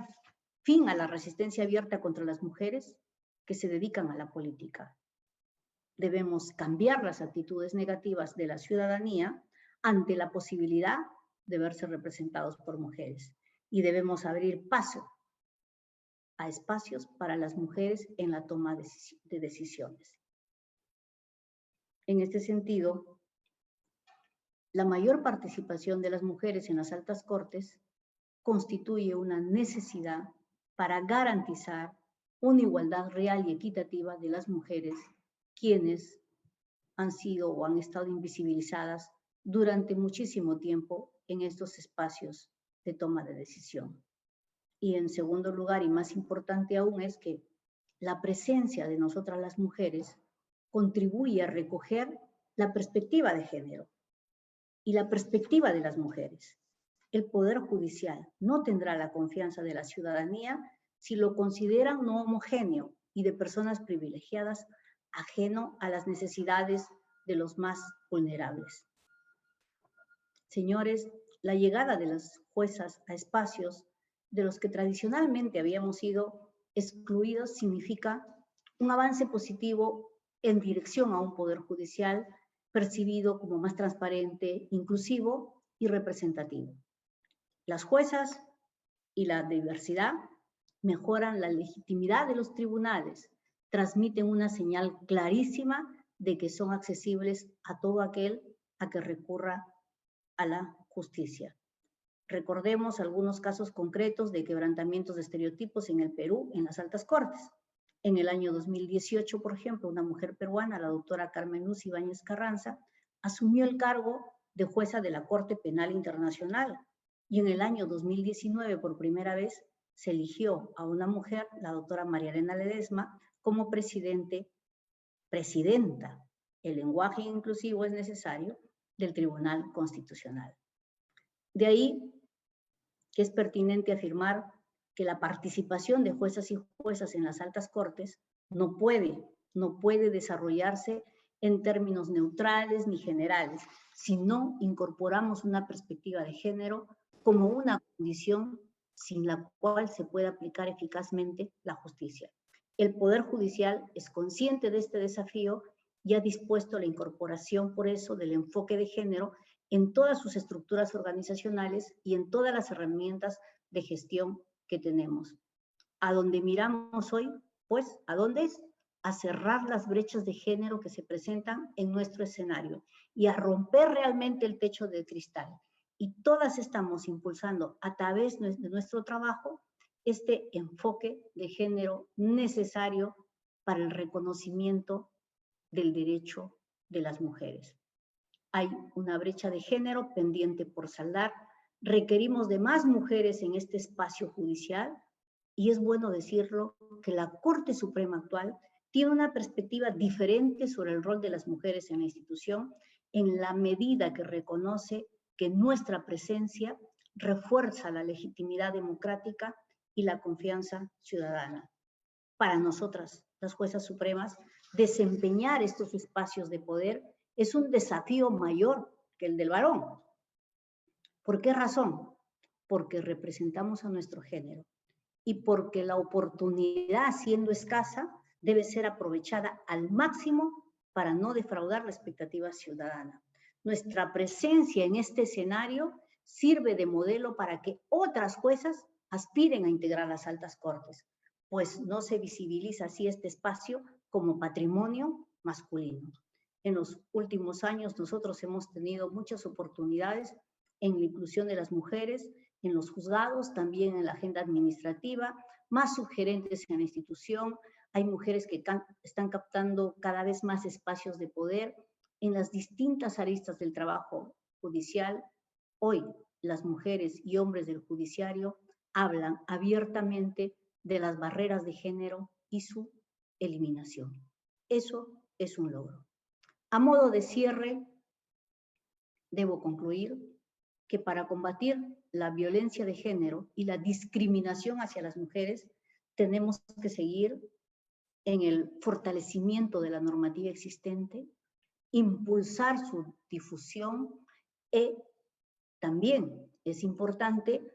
Speaker 2: fin a la resistencia abierta contra las mujeres que se dedican a la política. Debemos cambiar las actitudes negativas de la ciudadanía ante la posibilidad de verse representados por mujeres. Y debemos abrir paso a espacios para las mujeres en la toma de decisiones. En este sentido, la mayor participación de las mujeres en las altas cortes constituye una necesidad para garantizar una igualdad real y equitativa de las mujeres, quienes han sido o han estado invisibilizadas durante muchísimo tiempo en estos espacios de toma de decisión. Y en segundo lugar, y más importante aún, es que la presencia de nosotras las mujeres contribuye a recoger la perspectiva de género y la perspectiva de las mujeres. El Poder Judicial no tendrá la confianza de la ciudadanía si lo consideran no homogéneo y de personas privilegiadas, ajeno a las necesidades de los más vulnerables. Señores, la llegada de las juezas a espacios de los que tradicionalmente habíamos sido excluidos significa un avance positivo en dirección a un poder judicial percibido como más transparente, inclusivo y representativo. Las juezas y la diversidad mejoran la legitimidad de los tribunales, transmiten una señal clarísima de que son accesibles a todo aquel a que recurra a la justicia. Recordemos algunos casos concretos de quebrantamientos de estereotipos en el Perú en las altas cortes. En el año 2018, por ejemplo, una mujer peruana, la doctora Carmen Luz Ibáñez Carranza, asumió el cargo de jueza de la Corte Penal Internacional. Y en el año 2019, por primera vez, se eligió a una mujer, la doctora María Elena Ledesma, como presidenta, el lenguaje inclusivo es necesario, del Tribunal Constitucional. De ahí que es pertinente afirmar que la participación de juezas y juezas en las altas cortes no puede desarrollarse en términos neutrales ni generales, si no incorporamos una perspectiva de género como una condición sin la cual se puede aplicar eficazmente la justicia. El Poder Judicial es consciente de este desafío y ha dispuesto la incorporación, por eso, del enfoque de género en todas sus estructuras organizacionales y en todas las herramientas de gestión que tenemos. ¿A dónde miramos hoy? Pues, ¿a dónde es? A cerrar las brechas de género que se presentan en nuestro escenario y a romper realmente el techo de cristal. Y todas estamos impulsando a través de nuestro trabajo este enfoque de género necesario para el reconocimiento del derecho de las mujeres. Hay una brecha de género pendiente por saldar. Requerimos de más mujeres en este espacio judicial y es bueno decirlo que la Corte Suprema actual tiene una perspectiva diferente sobre el rol de las mujeres en la institución en la medida que reconoce que nuestra presencia refuerza la legitimidad democrática y la confianza ciudadana. Para nosotras, las juezas supremas, desempeñar estos espacios de poder es un desafío mayor que el del varón. ¿Por qué razón? Porque representamos a nuestro género y porque la oportunidad, siendo escasa, debe ser aprovechada al máximo para no defraudar la expectativa ciudadana. Nuestra presencia en este escenario sirve de modelo para que otras juezas aspiren a integrar las altas cortes, pues no se visibiliza así este espacio como patrimonio masculino. En los últimos años nosotros hemos tenido muchas oportunidades en la inclusión de las mujeres, en los juzgados, también en la agenda administrativa, más sugerentes en la institución. Hay mujeres que están captando cada vez más espacios de poder en las distintas aristas del trabajo judicial. Hoy las mujeres y hombres del judiciario hablan abiertamente de las barreras de género y su eliminación. Eso es un logro. A modo de cierre, debo concluir que para combatir la violencia de género y la discriminación hacia las mujeres, tenemos que seguir en el fortalecimiento de la normativa existente, impulsar su difusión y también es importante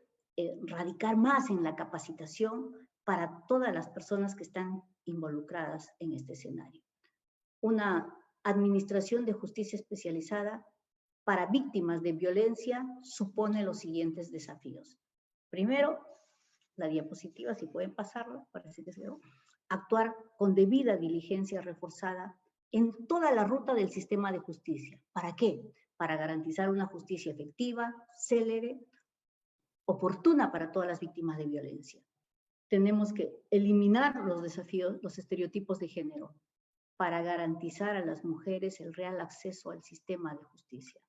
Speaker 2: radicar más en la capacitación para todas las personas que están involucradas en este escenario. Una administración de justicia especializada para víctimas de violencia supone los siguientes desafíos. Primero, la diapositiva, si pueden pasarla, parece que se ve. Actuar con debida diligencia reforzada en toda la ruta del sistema de justicia. ¿Para qué? Para garantizar una justicia efectiva, célere, oportuna para todas las víctimas de violencia. Tenemos que eliminar los desafíos, los estereotipos de género, para garantizar a las mujeres el real acceso al sistema de justicia.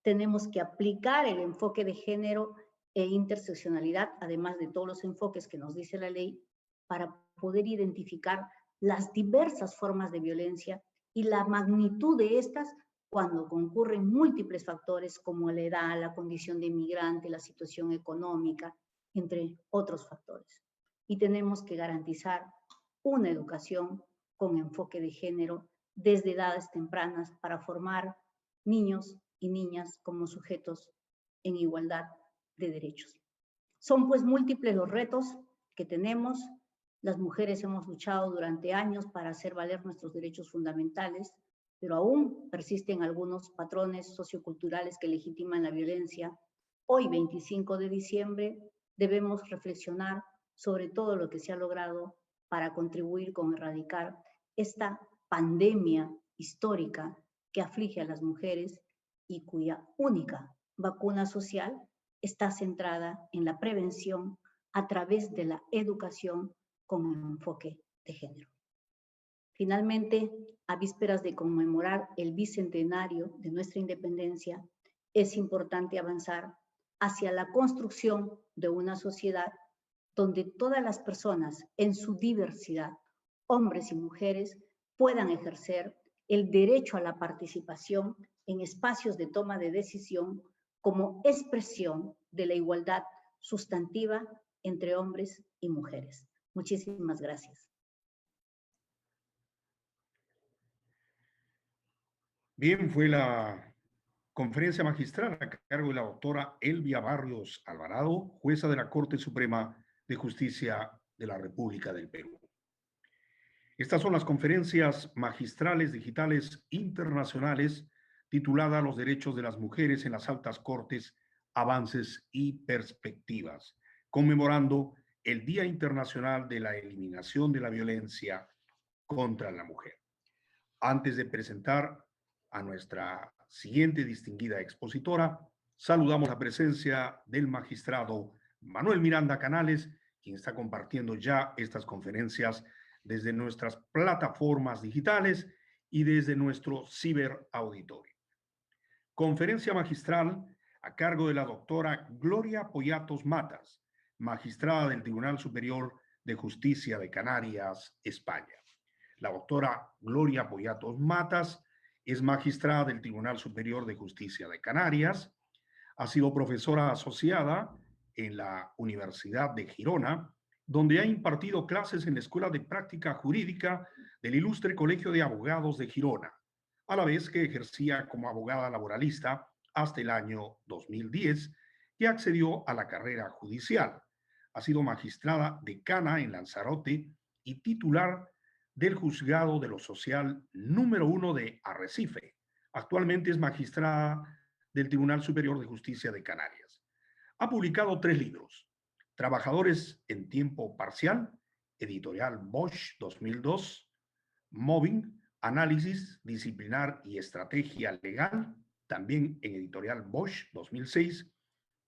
Speaker 2: Tenemos que aplicar el enfoque de género e interseccionalidad, además de todos los enfoques que nos dice la ley, para poder identificar las diversas formas de violencia y la magnitud de estas cuando concurren múltiples factores como la edad, la condición de inmigrante, la situación económica, entre otros factores. Y tenemos que garantizar una educación con enfoque de género desde edades tempranas para formar niños y niñas como sujetos en igualdad de derechos. Son pues múltiples los retos que tenemos. Las mujeres hemos luchado durante años para hacer valer nuestros derechos fundamentales, pero aún persisten algunos patrones socioculturales que legitiman la violencia. Hoy, 25 de diciembre, debemos reflexionar sobre todo lo que se ha logrado para contribuir con erradicar esta pandemia histórica que aflige a las mujeres y cuya única vacuna social está centrada en la prevención a través de la educación con un enfoque de género. Finalmente, a vísperas de conmemorar el bicentenario de nuestra independencia, es importante avanzar hacia la construcción de una sociedad donde todas las personas en su diversidad, hombres y mujeres, puedan ejercer el derecho a la participación en espacios de toma de decisión como expresión de la igualdad sustantiva entre hombres y mujeres. Muchísimas gracias.
Speaker 3: Bien, fue la conferencia magistral a cargo de la doctora Elvia Barrios Alvarado, jueza de la Corte Suprema de Justicia de la República del Perú. Estas son las conferencias magistrales digitales internacionales titulada Los derechos de las mujeres en las altas cortes, avances y perspectivas, conmemorando el Día Internacional de la Eliminación de la Violencia contra la Mujer. Antes de presentar a nuestra siguiente distinguida expositora, saludamos la presencia del magistrado Manuel Miranda Canales, quien está compartiendo ya estas conferencias desde nuestras plataformas digitales y desde nuestro ciberauditorio. Conferencia magistral a cargo de la doctora Gloria Poyatos Matas, magistrada del Tribunal Superior de Justicia de Canarias, España. La doctora Gloria Poyatos Matas es magistrada del Tribunal Superior de Justicia de Canarias, ha sido profesora asociada en la Universidad de Girona, donde ha impartido clases en la Escuela de Práctica Jurídica del Ilustre Colegio de Abogados de Girona, a la vez que ejercía como abogada laboralista hasta el año 2010 y accedió a la carrera judicial. Ha sido magistrada decana en Lanzarote y titular del Juzgado de lo Social número 1 de Arrecife. Actualmente es magistrada del Tribunal Superior de Justicia de Canarias. Ha publicado 3 libros: Trabajadores en tiempo parcial, editorial Bosch 2002, Mobbing, análisis disciplinar y estrategia legal, también en editorial Bosch 2006,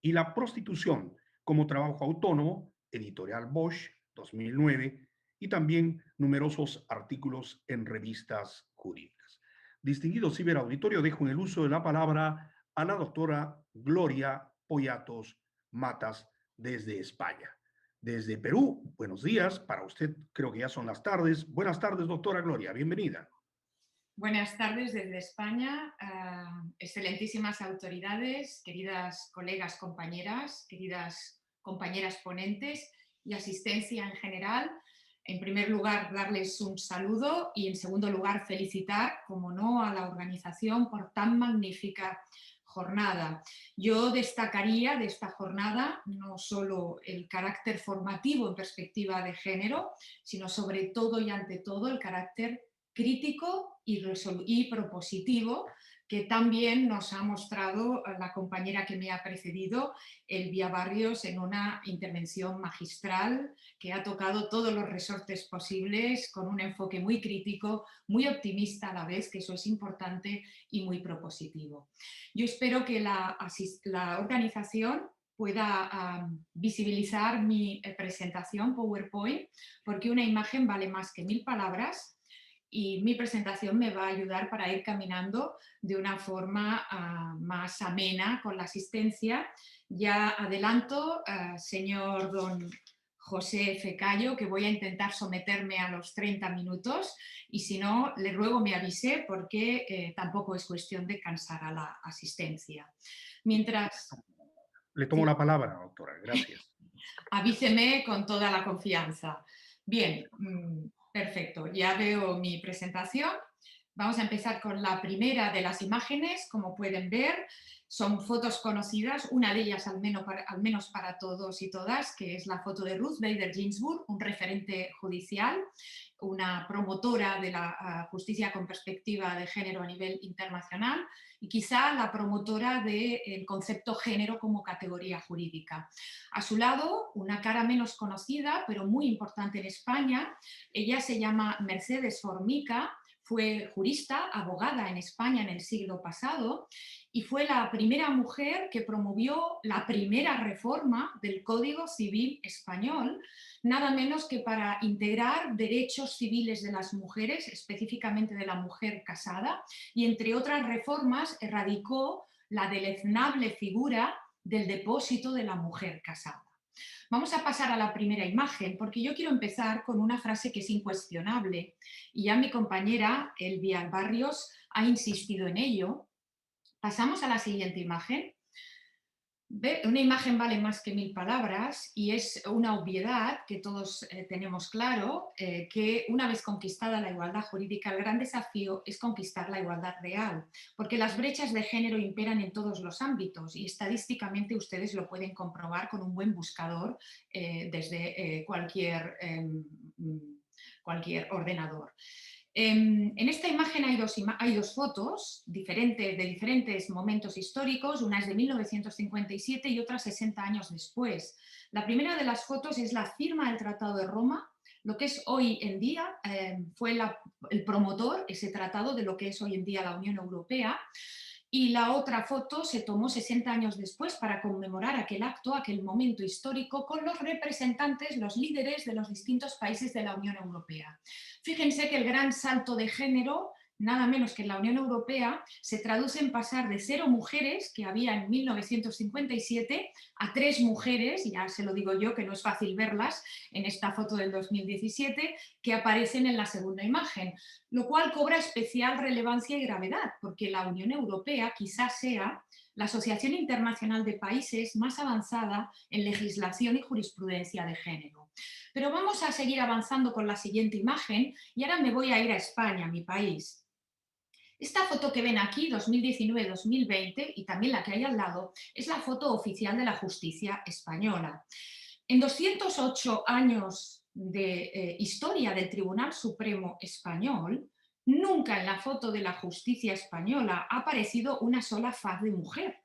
Speaker 3: y La prostitución como trabajo autónomo, editorial Bosch 2009, y también numerosos artículos en revistas jurídicas. Distinguido ciberauditorio, dejo en el uso de la palabra a la doctora Gloria Poyatos Matas, desde España. Desde Perú, buenos días. Para usted creo que ya son las tardes. Buenas tardes, doctora Gloria. Bienvenida.
Speaker 4: Buenas tardes desde España. Excelentísimas autoridades, queridas colegas, queridas compañeras ponentes y asistencia en general. En primer lugar, darles un saludo y en segundo lugar, felicitar, como no, a la organización por tan magnífica jornada. Yo destacaría de esta jornada no solo el carácter formativo en perspectiva de género, sino sobre todo y ante todo el carácter crítico y propositivo que también nos ha mostrado la compañera que me ha precedido, Elvia Barrios, en una intervención magistral que ha tocado todos los resortes posibles con un enfoque muy crítico, muy optimista a la vez, que eso es importante, y muy propositivo. Yo espero que la organización pueda visibilizar mi presentación PowerPoint, porque una imagen vale más que 1000 palabras, y mi presentación me va a ayudar para ir caminando de una forma más amena con la asistencia. Ya adelanto, señor don José Fecayo, que voy a intentar someterme a los 30 minutos y si no, le ruego me avise porque tampoco es cuestión de cansar a la asistencia. Mientras...
Speaker 3: Le tomo la palabra, doctora. Gracias.
Speaker 4: Avíseme con toda la confianza. Bien, perfecto. Ya veo mi presentación. Vamos a empezar con la primera de las imágenes. Como pueden ver, son fotos conocidas, una de ellas al menos para todos y todas, que es la foto de Ruth Bader Ginsburg, un referente judicial, una promotora de la justicia con perspectiva de género a nivel internacional y quizá la promotora del concepto género como categoría jurídica. A su lado, una cara menos conocida, pero muy importante en España, ella se llama Mercedes Formica. fue jurista, abogada en España en el siglo pasado y fue la primera mujer que promovió la primera reforma del Código Civil español, nada menos que para integrar derechos civiles de las mujeres, específicamente de la mujer casada, y entre otras reformas erradicó la deleznable figura del depósito de la mujer casada. Vamos a pasar a la primera imagen porque yo quiero empezar con una frase que es incuestionable y ya mi compañera Elvia Barrios ha insistido en ello. Pasamos a la siguiente imagen. Una imagen vale más que 1000 palabras y es una obviedad que todos tenemos claro, que una vez conquistada la igualdad jurídica, el gran desafío es conquistar la igualdad real, porque las brechas de género imperan en todos los ámbitos y estadísticamente ustedes lo pueden comprobar con un buen buscador desde cualquier ordenador. En esta imagen hay dos fotos de diferentes momentos históricos, una es de 1957 y otra 60 años después. La primera de las fotos es la firma del Tratado de Roma, lo que es hoy en día, fue el promotor, ese tratado, de lo que es hoy en día la Unión Europea. Y la otra foto se tomó 60 años después para conmemorar aquel acto, aquel momento histórico, con los representantes, los líderes de los distintos países de la Unión Europea. Fíjense que el gran salto de género, nada menos que en la Unión Europea, se traduce en pasar de 0 mujeres, que había en 1957, a 3 mujeres, ya se lo digo yo que no es fácil verlas en esta foto del 2017, que aparecen en la segunda imagen, lo cual cobra especial relevancia y gravedad, porque la Unión Europea quizás sea la asociación internacional de países más avanzada en legislación y jurisprudencia de género. Pero vamos a seguir avanzando con la siguiente imagen y ahora me voy a ir a España, mi país. Esta foto que ven aquí, 2019-2020, y también la que hay al lado, es la foto oficial de la justicia española. En 208 años de historia del Tribunal Supremo Español, nunca en la foto de la justicia española ha aparecido una sola faz de mujer.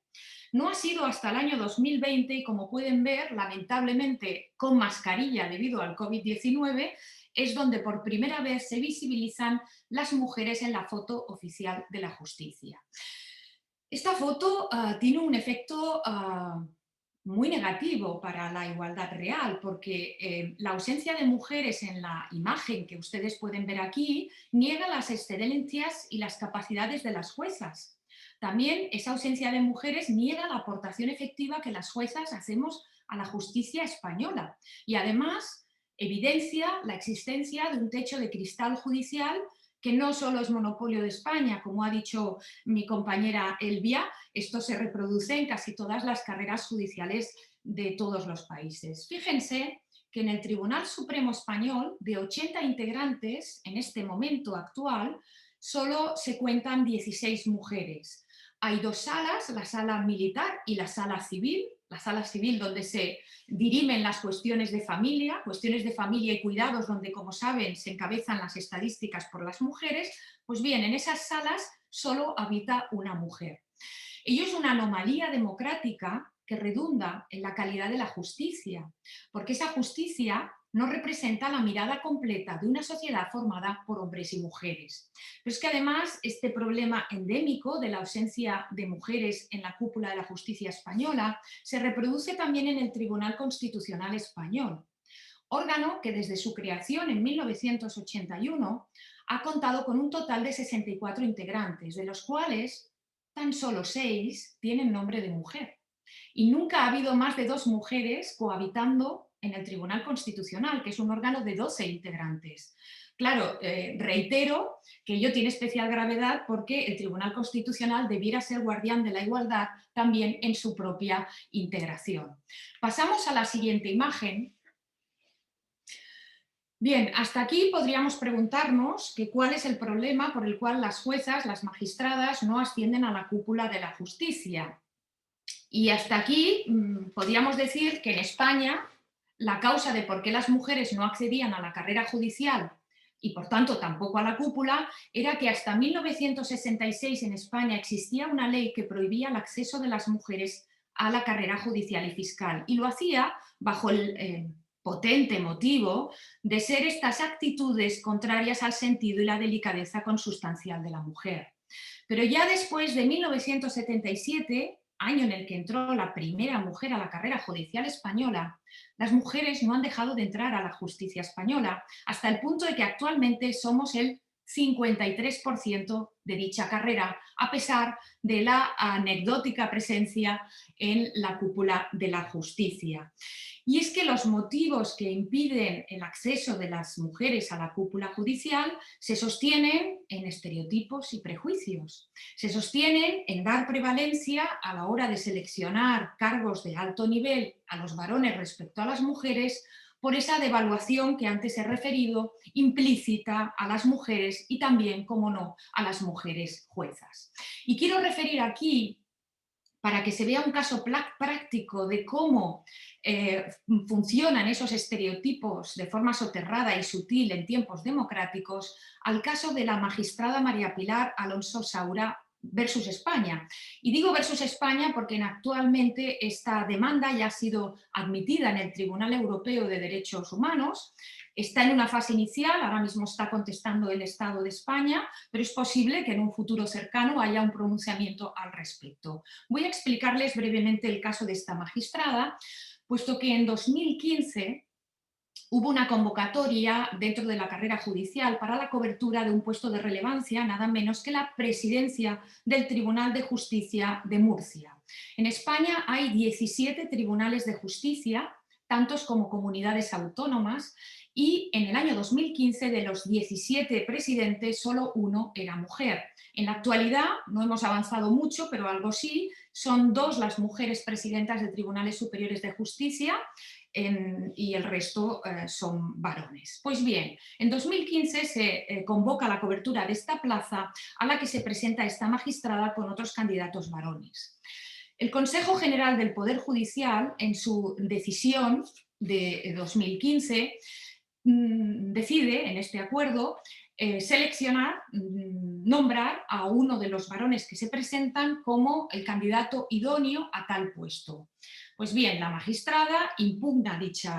Speaker 4: No ha sido hasta el año 2020 y, como pueden ver, lamentablemente con mascarilla debido al COVID-19, es donde por primera vez se visibilizan las mujeres en la foto oficial de la justicia. Esta foto tiene un efecto muy negativo para la igualdad real, porque la ausencia de mujeres en la imagen que ustedes pueden ver aquí niega las excelencias y las capacidades de las juezas. También esa ausencia de mujeres niega la aportación efectiva que las juezas hacemos a la justicia española y además evidencia la existencia de un techo de cristal judicial que no solo es monopolio de España, como ha dicho mi compañera Elvia, esto se reproduce en casi todas las carreras judiciales de todos los países. Fíjense que en el Tribunal Supremo Español, de 80 integrantes en este momento actual, solo se cuentan 16 mujeres. Hay 2 salas, la sala militar y la sala civil donde se dirimen las cuestiones de familia y cuidados, donde, como saben, se encabezan las estadísticas por las mujeres. Pues bien, en esas salas solo habita una mujer. Ello es una anomalía democrática que redunda en la calidad de la justicia, porque esa justicia no representa la mirada completa de una sociedad formada por hombres y mujeres. Pero es que además este problema endémico de la ausencia de mujeres en la cúpula de la justicia española se reproduce también en el Tribunal Constitucional Español, órgano que desde su creación en 1981 ha contado con un total de 64 integrantes, de los cuales tan solo 6 tienen nombre de mujer. Y nunca ha habido más de 2 mujeres cohabitando en el Tribunal Constitucional, que es un órgano de 12 integrantes. Claro, reitero que ello tiene especial gravedad porque el Tribunal Constitucional debiera ser guardián de la igualdad también en su propia integración. Pasamos a la siguiente imagen. Bien, hasta aquí podríamos preguntarnos cuál es el problema por el cual las juezas, las magistradas, no ascienden a la cúpula de la justicia. Y hasta aquí podríamos decir que en España la causa de por qué las mujeres no accedían a la carrera judicial y por tanto tampoco a la cúpula era que hasta 1966 en España existía una ley que prohibía el acceso de las mujeres a la carrera judicial y fiscal, y lo hacía bajo el potente motivo de ser estas actitudes contrarias al sentido y la delicadeza consustancial de la mujer. Pero ya después de 1977, año en el que entró la primera mujer a la carrera judicial española, las mujeres no han dejado de entrar a la justicia española, hasta el punto de que actualmente somos el 53% de dicha carrera, a pesar de la anecdótica presencia en la cúpula de la justicia. Y es que los motivos que impiden el acceso de las mujeres a la cúpula judicial se sostienen en estereotipos y prejuicios. Se sostienen en dar prevalencia a la hora de seleccionar cargos de alto nivel a los varones respecto a las mujeres, por esa devaluación que antes he referido, implícita a las mujeres y también, como no, a las mujeres juezas. Y quiero referir aquí, para que se vea un caso práctico de cómo funcionan esos estereotipos de forma soterrada y sutil en tiempos democráticos, al caso de la magistrada María Pilar Alonso Saura versus España. Y digo versus España porque actualmente esta demanda ya ha sido admitida en el Tribunal Europeo de Derechos Humanos. Está en una fase inicial, ahora mismo está contestando el Estado de España, pero es posible que en un futuro cercano haya un pronunciamiento al respecto. Voy a explicarles brevemente el caso de esta magistrada, puesto que en 2015 hubo una convocatoria dentro de la carrera judicial para la cobertura de un puesto de relevancia, nada menos que la presidencia del Tribunal de Justicia de Murcia. En España hay 17 tribunales de justicia, tantos como comunidades autónomas, y en el año 2015 de los 17 presidentes solo uno era mujer. En la actualidad no hemos avanzado mucho, pero algo sí, son 2 las mujeres presidentas de tribunales superiores de justicia, y el resto son varones. Pues bien, en 2015 se convoca la cobertura de esta plaza, a la que se presenta esta magistrada con otros candidatos varones. El Consejo General del Poder Judicial, en su decisión de 2015, decide, en este acuerdo, seleccionar, nombrar a uno de los varones que se presentan como el candidato idóneo a tal puesto. Pues bien, la magistrada impugna dicho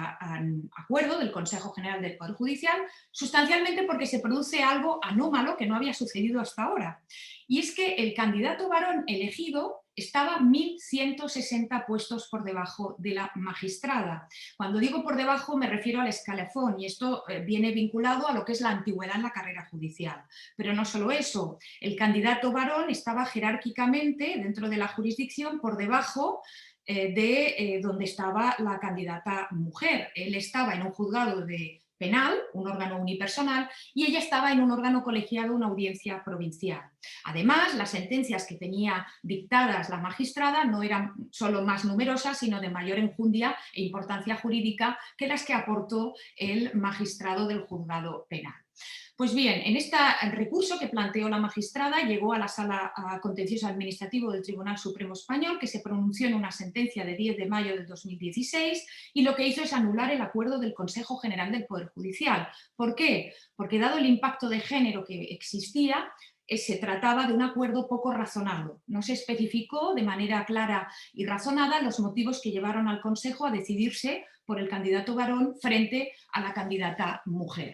Speaker 4: acuerdo del Consejo General del Poder Judicial sustancialmente porque se produce algo anómalo que no había sucedido hasta ahora. Y es que el candidato varón elegido estaba 1.160 puestos por debajo de la magistrada. Cuando digo por debajo me refiero al escalafón, y esto viene vinculado a lo que es la antigüedad en la carrera judicial. Pero no solo eso, el candidato varón estaba jerárquicamente dentro de la jurisdicción por debajo de donde estaba la candidata mujer. Él estaba en un juzgado de penal, un órgano unipersonal, y ella estaba en un órgano colegiado, una audiencia provincial. Además, las sentencias que tenía dictadas la magistrada no eran solo más numerosas, sino de mayor enjundia e importancia jurídica que las que aportó el magistrado del juzgado penal. Pues bien, en este recurso que planteó la magistrada llegó a la Sala Contencioso Administrativo del Tribunal Supremo Español, que se pronunció en una sentencia de 10 de mayo de 2016, y lo que hizo es anular el acuerdo del Consejo General del Poder Judicial. ¿Por qué? Porque dado el impacto de género que existía, se trataba de un acuerdo poco razonado. No se especificó de manera clara y razonada los motivos que llevaron al Consejo a decidirse por el candidato varón frente a la candidata mujer.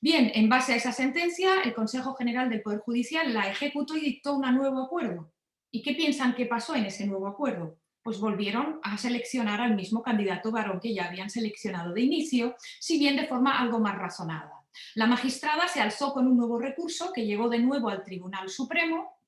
Speaker 4: Bien, en base a esa sentencia, el Consejo General del Poder Judicial la ejecutó y dictó un nuevo acuerdo. ¿Y qué piensan que pasó en ese nuevo acuerdo? Pues volvieron a seleccionar al mismo candidato varón que ya habían seleccionado de inicio, si bien de forma algo más razonada. La magistrada se alzó con un nuevo recurso que llegó de nuevo al Tribunal Supremo,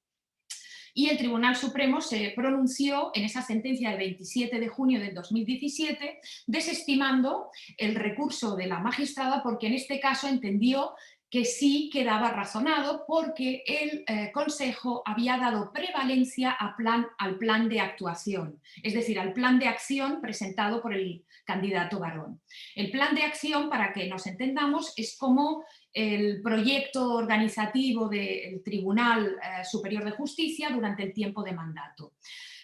Speaker 4: y el Tribunal Supremo se pronunció en esa sentencia del 27 de junio del 2017, desestimando el recurso de la magistrada porque en este caso entendió que sí quedaba razonado porque el Consejo había dado prevalencia al plan de actuación, es decir, al plan de acción presentado por el candidato varón. El plan de acción, para que nos entendamos, es como el proyecto organizativo del Tribunal Superior de Justicia durante el tiempo de mandato.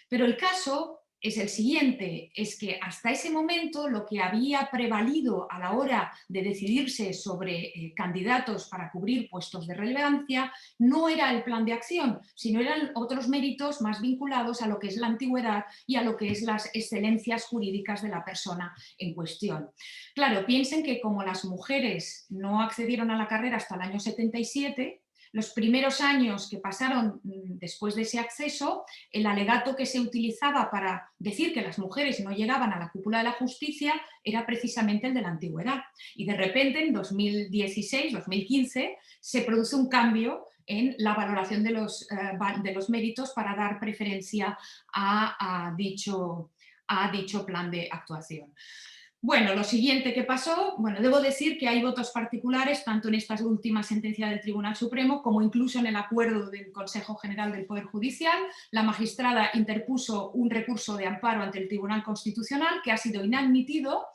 Speaker 4: Pero el caso es el siguiente, es que hasta ese momento lo que había prevalido a la hora de decidirse sobre candidatos para cubrir puestos de relevancia no era el plan de acción, sino eran otros méritos más vinculados a lo que es la antigüedad y a lo que es las excelencias jurídicas de la persona en cuestión. Claro, piensen que como las mujeres no accedieron a la carrera hasta el año 77, los primeros años que pasaron después de ese acceso, el alegato que se utilizaba para decir que las mujeres no llegaban a la cúpula de la justicia era precisamente el de la antigüedad. Y de repente, en 2016, 2015, se produce un cambio en la valoración de los méritos para dar preferencia a dicho plan de actuación. Bueno, lo siguiente que pasó, bueno, debo decir que hay votos particulares tanto en esta última sentencia del Tribunal Supremo como incluso en el acuerdo del Consejo General del Poder Judicial. La magistrada interpuso un recurso de amparo ante el Tribunal Constitucional que ha sido inadmitido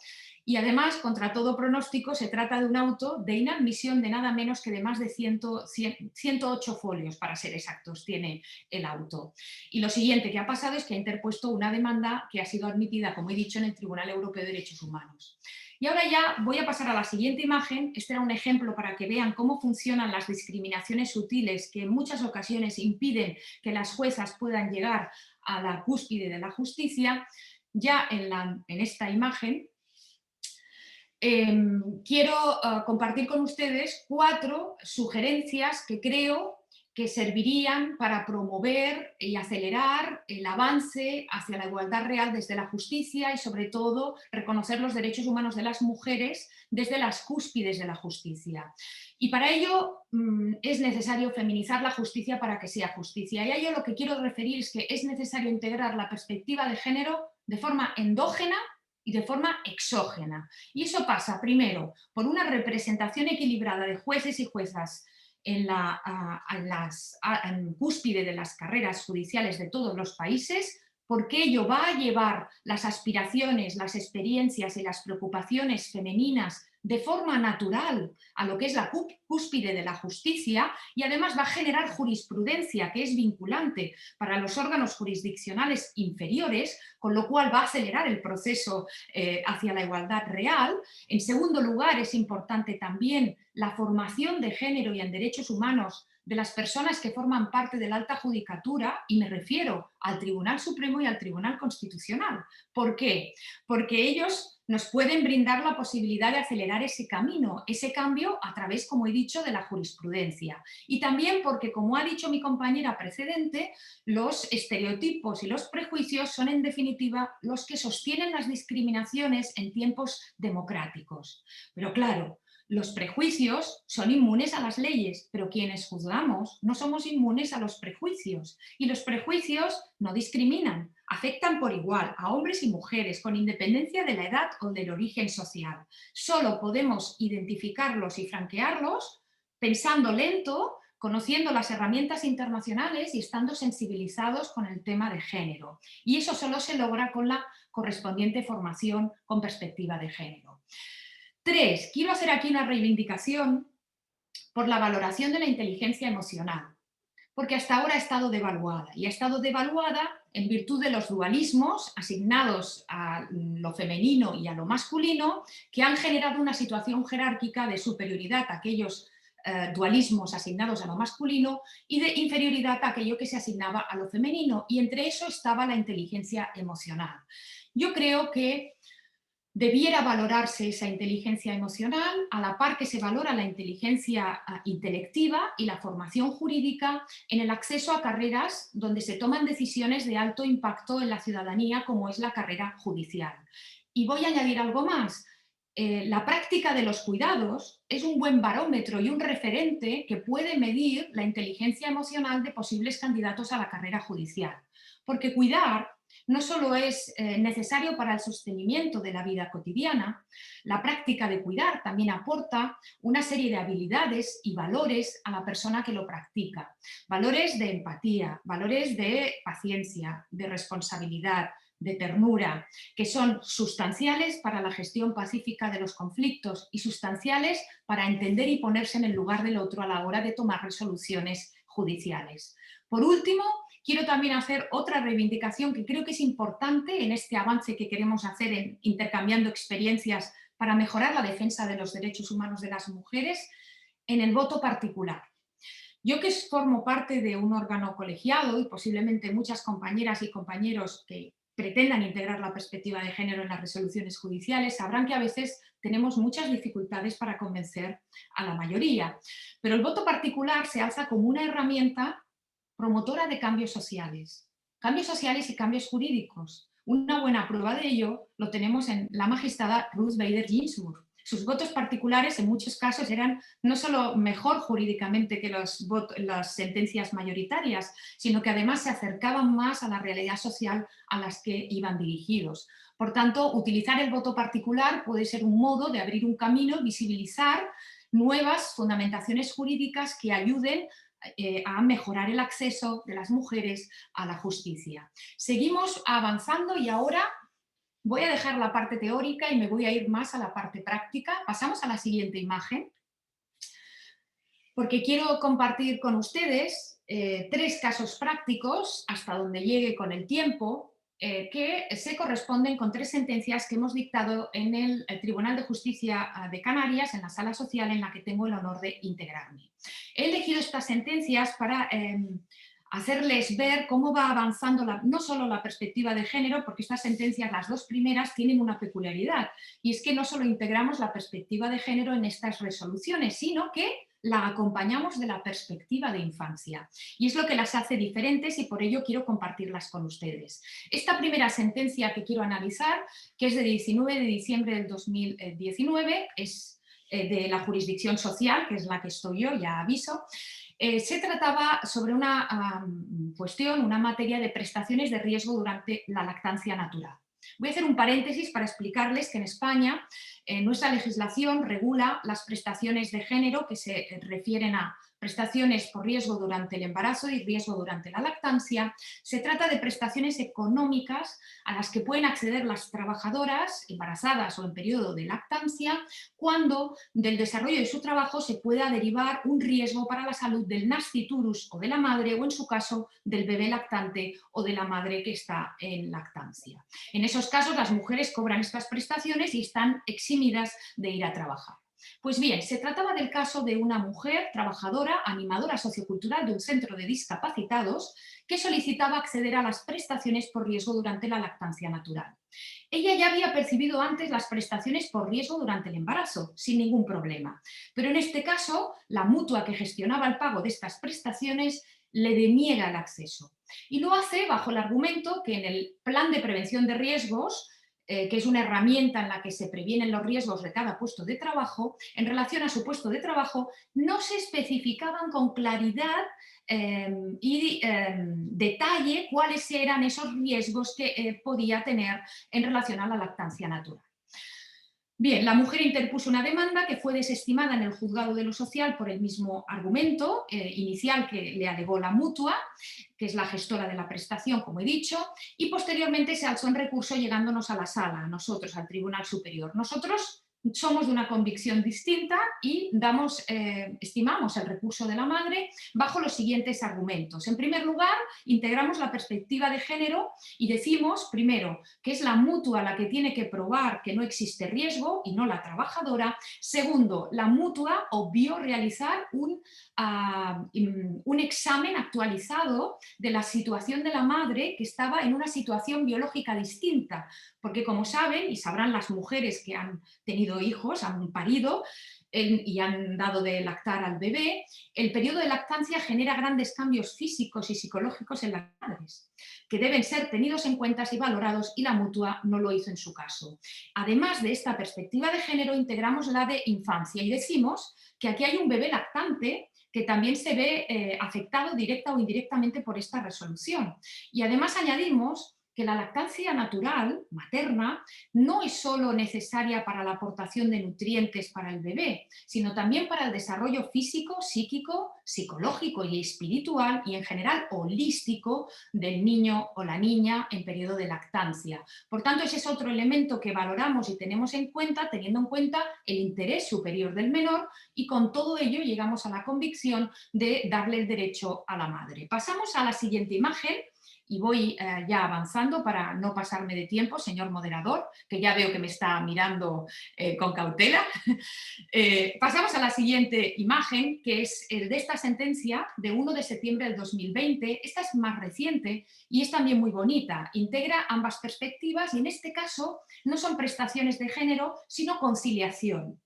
Speaker 4: y además, contra todo pronóstico, se trata de un auto de inadmisión de nada menos que de más de 108 folios, para ser exactos, tiene el auto. Y lo siguiente que ha pasado es que ha interpuesto una demanda que ha sido admitida, como he dicho, en el Tribunal Europeo de Derechos Humanos. Y ahora ya voy a pasar a la siguiente imagen. Este era un ejemplo para que vean cómo funcionan las discriminaciones sutiles que en muchas ocasiones impiden que las juezas puedan llegar a la cúspide de la justicia. Ya en esta imagen quiero compartir con ustedes 4 sugerencias que creo que servirían para promover y acelerar el avance hacia la igualdad real desde la justicia y, sobre todo, reconocer los derechos humanos de las mujeres desde las cúspides de la justicia. Y para ello es necesario feminizar la justicia para que sea justicia. Y a ello lo que quiero referir es que es necesario integrar la perspectiva de género de forma endógena y de forma exógena. Y eso pasa, primero, por una representación equilibrada de jueces y juezas en cúspide de las carreras judiciales de todos los países, porque ello va a llevar las aspiraciones, las experiencias y las preocupaciones femeninas de forma natural a lo que es la cúspide de la justicia y además va a generar jurisprudencia que es vinculante para los órganos jurisdiccionales inferiores, con lo cual va a acelerar el proceso hacia la igualdad real. En segundo lugar, es importante también la formación de género y en derechos humanos de las personas que forman parte de la alta judicatura, y me refiero al Tribunal Supremo y al Tribunal Constitucional. ¿Por qué? Porque ellos nos pueden brindar la posibilidad de acelerar ese camino, ese cambio a través, como he dicho, de la jurisprudencia. Y también porque, como ha dicho mi compañera precedente, los estereotipos y los prejuicios son, en definitiva, los que sostienen las discriminaciones en tiempos democráticos. Pero claro, los prejuicios son inmunes a las leyes, pero quienes juzgamos no somos inmunes a los prejuicios. Y los prejuicios no discriminan, afectan por igual a hombres y mujeres, con independencia de la edad o del origen social. Solo podemos identificarlos y franquearlos pensando lento, conociendo las herramientas internacionales y estando sensibilizados con el tema de género. Y eso solo se logra con la correspondiente formación con perspectiva de género. 3. Quiero hacer aquí una reivindicación por la valoración de la inteligencia emocional, porque hasta ahora ha estado devaluada, y ha estado devaluada en virtud de los dualismos asignados a lo femenino y a lo masculino, que han generado una situación jerárquica de superioridad a aquellos dualismos asignados a lo masculino y de inferioridad a aquello que se asignaba a lo femenino, y entre eso estaba la inteligencia emocional. Yo creo que debiera valorarse esa inteligencia emocional a la par que se valora la inteligencia intelectiva y la formación jurídica en el acceso a carreras donde se toman decisiones de alto impacto en la ciudadanía, como es la carrera judicial. Y voy a añadir algo más. La práctica de los cuidados es un buen barómetro y un referente que puede medir la inteligencia emocional de posibles candidatos a la carrera judicial. Porque cuidar no solo es necesario para el sostenimiento de la vida cotidiana, la práctica de cuidar también aporta una serie de habilidades y valores a la persona que lo practica. Valores de empatía, valores de paciencia, de responsabilidad, de ternura, que son sustanciales para la gestión pacífica de los conflictos y sustanciales para entender y ponerse en el lugar del otro a la hora de tomar resoluciones judiciales. Por último, quiero también hacer otra reivindicación que creo que es importante en este avance que queremos hacer en intercambiando experiencias para mejorar la defensa de los derechos humanos de las mujeres, en el voto particular. Yo que formo parte de un órgano colegiado y posiblemente muchas compañeras y compañeros que pretendan integrar la perspectiva de género en las resoluciones judiciales, sabrán que a veces tenemos muchas dificultades para convencer a la mayoría. Pero el voto particular se alza como una herramienta promotora de cambios sociales y cambios jurídicos. Una buena prueba de ello lo tenemos en la magistrada Ruth Bader Ginsburg. Sus votos particulares en muchos casos eran no solo mejor jurídicamente que las sentencias mayoritarias, sino que además se acercaban más a la realidad social a las que iban dirigidos. Por tanto, utilizar el voto particular puede ser un modo de abrir un camino, visibilizar nuevas fundamentaciones jurídicas que ayuden a mejorar el acceso de las mujeres a la justicia. Seguimos avanzando y ahora voy a dejar la parte teórica y me voy a ir más a la parte práctica. Pasamos a la siguiente imagen, porque quiero compartir con ustedes 3 casos prácticos, hasta donde llegue con el tiempo, que se corresponden con 3 sentencias que hemos dictado en el Tribunal de Justicia de Canarias, en la sala social en la que tengo el honor de integrarme. He elegido estas sentencias para hacerles ver cómo va avanzando no solo la perspectiva de género, porque estas sentencias, las 2 primeras, tienen una peculiaridad, y es que no solo integramos la perspectiva de género en estas resoluciones, sino que la acompañamos de la perspectiva de infancia. Y es lo que las hace diferentes y por ello quiero compartirlas con ustedes. Esta primera sentencia que quiero analizar, que es de 19 de diciembre del 2019, es de la jurisdicción social, que es la que estoy yo, ya aviso. Se trataba sobre una cuestión, una materia de prestaciones de riesgo durante la lactancia natural. Voy a hacer un paréntesis para explicarles que en España nuestra legislación regula las prestaciones de género que se refieren a prestaciones por riesgo durante el embarazo y riesgo durante la lactancia. Se trata de prestaciones económicas a las que pueden acceder las trabajadoras embarazadas o en periodo de lactancia cuando del desarrollo de su trabajo se pueda derivar un riesgo para la salud del nasciturus o de la madre, o en su caso del bebé lactante o de la madre que está en lactancia. En esos casos las mujeres cobran estas prestaciones y están eximidas de ir a trabajar. Pues bien, se trataba del caso de una mujer trabajadora, animadora sociocultural de un centro de discapacitados que solicitaba acceder a las prestaciones por riesgo durante la lactancia natural. Ella ya había percibido antes las prestaciones por riesgo durante el embarazo, sin ningún problema, pero en este caso la mutua que gestionaba el pago de estas prestaciones le deniega el acceso. Y lo hace bajo el argumento que en el plan de prevención de riesgos, que es una herramienta en la que se previenen los riesgos de cada puesto de trabajo, en relación a su puesto de trabajo no se especificaban con claridad y detalle cuáles eran esos riesgos que podía tener en relación a la lactancia natural. Bien, la mujer interpuso una demanda que fue desestimada en el juzgado de lo social por el mismo argumento inicial que le alegó la mutua, que es la gestora de la prestación, como he dicho, y posteriormente se alzó en recurso llegándonos a la sala, a nosotros, al Tribunal Superior. Nosotros somos de una convicción distinta y estimamos el recurso de la madre bajo los siguientes argumentos. En primer lugar, integramos la perspectiva de género y decimos, primero, que es la mutua la que tiene que probar que no existe riesgo y no la trabajadora. Segundo, la mutua obvió realizar un examen actualizado de la situación de la madre que estaba en una situación biológica distinta, porque como saben y sabrán las mujeres que han tenido hijos, han parido y han dado de lactar al bebé, el periodo de lactancia genera grandes cambios físicos y psicológicos en las madres, que deben ser tenidos en cuenta y valorados, y la mutua no lo hizo en su caso. Además de esta perspectiva de género, integramos la de infancia y decimos que aquí hay un bebé lactante que también se ve afectado directa o indirectamente por esta resolución. Y además añadimos que la lactancia natural, materna, no es solo necesaria para la aportación de nutrientes para el bebé, sino también para el desarrollo físico, psíquico, psicológico y espiritual y en general holístico del niño o la niña en periodo de lactancia. Por tanto, ese es otro elemento que valoramos y tenemos en cuenta, teniendo en cuenta el interés superior del menor, y con todo ello llegamos a la convicción de darle el derecho a la madre. Pasamos a la siguiente imagen. Y voy ya avanzando para no pasarme de tiempo, señor moderador, que ya veo que me está mirando con cautela. Pasamos a la siguiente imagen, que es el de esta sentencia de 1 de septiembre del 2020. Esta es más reciente y es también muy bonita. Integra ambas perspectivas y en este caso no son prestaciones de género, sino conciliación.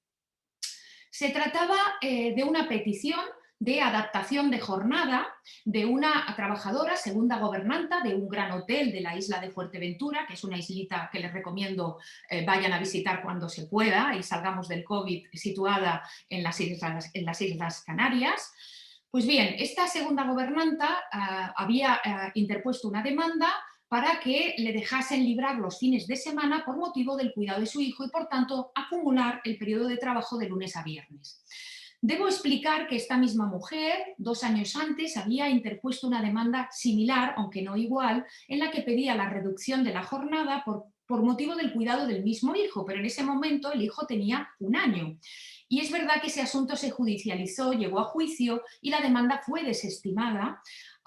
Speaker 4: Se trataba de una petición de adaptación de jornada de una trabajadora, segunda gobernanta de un gran hotel de la isla de Fuerteventura, que es una islita que les recomiendo vayan a visitar cuando se pueda y salgamos del COVID, situada en las Islas Canarias. Pues bien, esta segunda gobernanta había interpuesto una demanda para que le dejasen librar los fines de semana por motivo del cuidado de su hijo y, por tanto, acumular el periodo de trabajo de lunes a viernes. Debo explicar que esta misma mujer, 2 años antes, había interpuesto una demanda similar, aunque no igual, en la que pedía la reducción de la jornada por motivo del cuidado del mismo hijo, pero en ese momento el hijo tenía 1 año. Y es verdad que ese asunto se judicializó, llegó a juicio y la demanda fue desestimada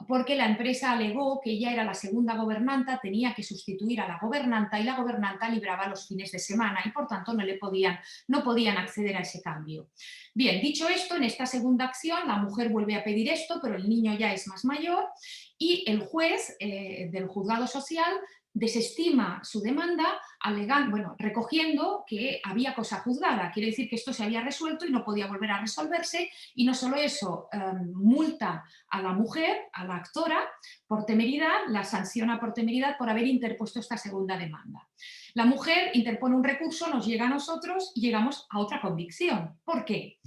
Speaker 4: porque la empresa alegó que ella era la segunda gobernanta, tenía que sustituir a la gobernanta y la gobernanta libraba los fines de semana y por tanto no podían acceder a ese cambio. Bien, dicho esto, en esta segunda acción la mujer vuelve a pedir esto, pero el niño ya es más mayor y el juez del juzgado social desestima su demanda recogiendo que había cosa juzgada. Quiere decir que esto se había resuelto y no podía volver a resolverse, y no solo eso, multa a la mujer, a la actora, por temeridad, la sanciona por temeridad por haber interpuesto esta segunda demanda. La mujer interpone un recurso, nos llega a nosotros y llegamos a otra convicción. ¿Por qué?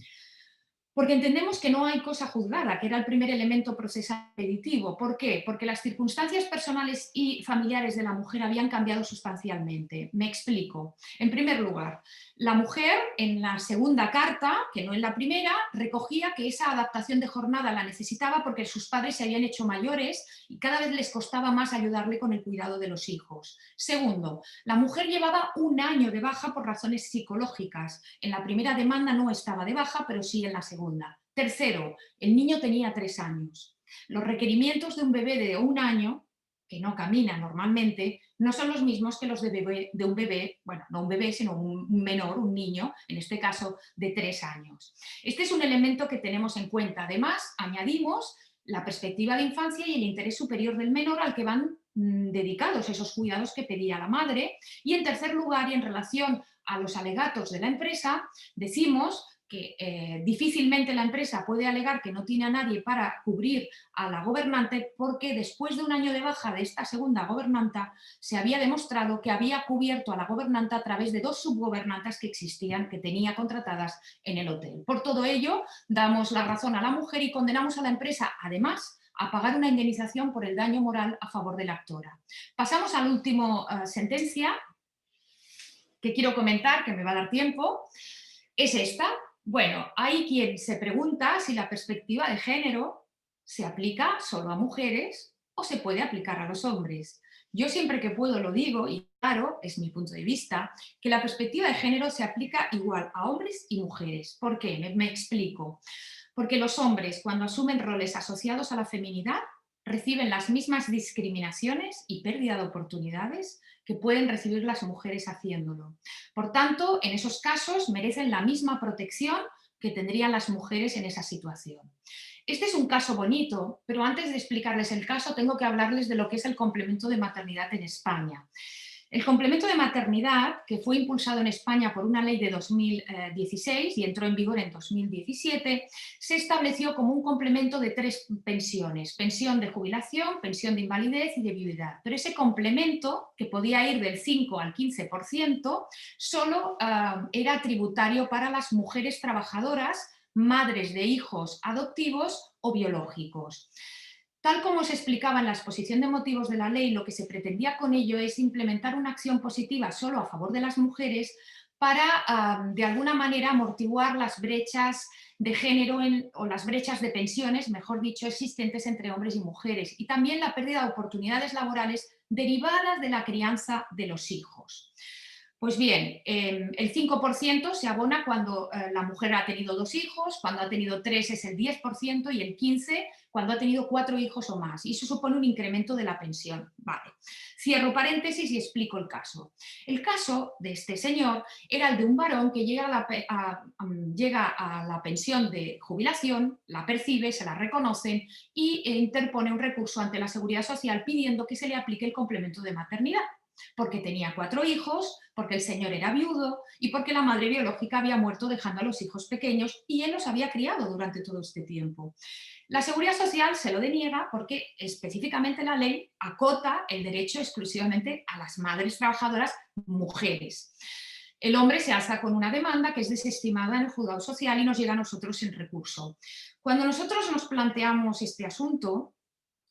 Speaker 4: Porque entendemos que no hay cosa juzgada, que era el primer elemento procesal predictivo. ¿Por qué? Porque las circunstancias personales y familiares de la mujer habían cambiado sustancialmente. Me explico. En primer lugar, la mujer en la segunda carta, que no en la primera, recogía que esa adaptación de jornada la necesitaba porque sus padres se habían hecho mayores y cada vez les costaba más ayudarle con el cuidado de los hijos. Segundo, la mujer llevaba 1 año de baja por razones psicológicas. En la primera demanda no estaba de baja, pero sí en la segunda. Tercero, el niño tenía 3 años. Los requerimientos de un bebé de 1 año, que no camina normalmente, no son los mismos que los de un bebé, bueno, no un bebé, sino un menor, un niño, en este caso de 3 años. Este es un elemento que tenemos en cuenta. Además, añadimos la perspectiva de infancia y el interés superior del menor al que van dedicados esos cuidados que pedía la madre. Y en tercer lugar, y en relación a los alegatos de la empresa, decimos que difícilmente la empresa puede alegar que no tiene a nadie para cubrir a la gobernante porque después de 1 año de baja de esta segunda gobernanta se había demostrado que había cubierto a la gobernanta a través de 2 subgobernantas que existían, que tenía contratadas en el hotel. Por todo ello, damos la razón a la mujer y condenamos a la empresa, además, a pagar una indemnización por el daño moral a favor de la actora. Pasamos a la última sentencia que quiero comentar, que me va a dar tiempo. Es esta. Bueno, hay quien se pregunta si la perspectiva de género se aplica solo a mujeres o se puede aplicar a los hombres. Yo siempre que puedo lo digo, y claro, es mi punto de vista, que la perspectiva de género se aplica igual a hombres y mujeres. ¿Por qué? Me explico. Porque los hombres, cuando asumen roles asociados a la feminidad, reciben las mismas discriminaciones y pérdida de oportunidades que pueden recibir las mujeres haciéndolo. Por tanto, en esos casos merecen la misma protección que tendrían las mujeres en esa situación. Este es un caso bonito, pero antes de explicarles el caso tengo que hablarles de lo que es el complemento de maternidad en España. El complemento de maternidad, que fue impulsado en España por una ley de 2016 y entró en vigor en 2017, se estableció como un complemento de 3 pensiones: pensión de jubilación, pensión de invalidez y de viudedad. Pero ese complemento, que podía ir del 5 al 15%, solo era tributario para las mujeres trabajadoras, madres de hijos adoptivos o biológicos. Tal como se explicaba en la exposición de motivos de la ley, lo que se pretendía con ello es implementar una acción positiva solo a favor de las mujeres para, de alguna manera, amortiguar las brechas de género o las brechas de pensiones, mejor dicho, existentes entre hombres y mujeres, y también la pérdida de oportunidades laborales derivadas de la crianza de los hijos. Pues bien, el 5% se abona cuando la mujer ha tenido 2 hijos, cuando ha tenido 3 es el 10% y el 15% cuando ha tenido 4 hijos o más. Y eso supone un incremento de la pensión. Vale. Cierro paréntesis y explico el caso. El caso de este señor era el de un varón que llega a la pensión de jubilación, la percibe, se la reconocen y interpone un recurso ante la Seguridad Social pidiendo que se le aplique el complemento de maternidad, porque tenía 4 hijos, porque el señor era viudo y porque la madre biológica había muerto dejando a los hijos pequeños y él los había criado durante todo este tiempo. La Seguridad Social se lo deniega porque específicamente la ley acota el derecho exclusivamente a las madres trabajadoras mujeres. El hombre se alza con una demanda que es desestimada en el juzgado social y nos llega a nosotros en recurso. Cuando nosotros nos planteamos este asunto,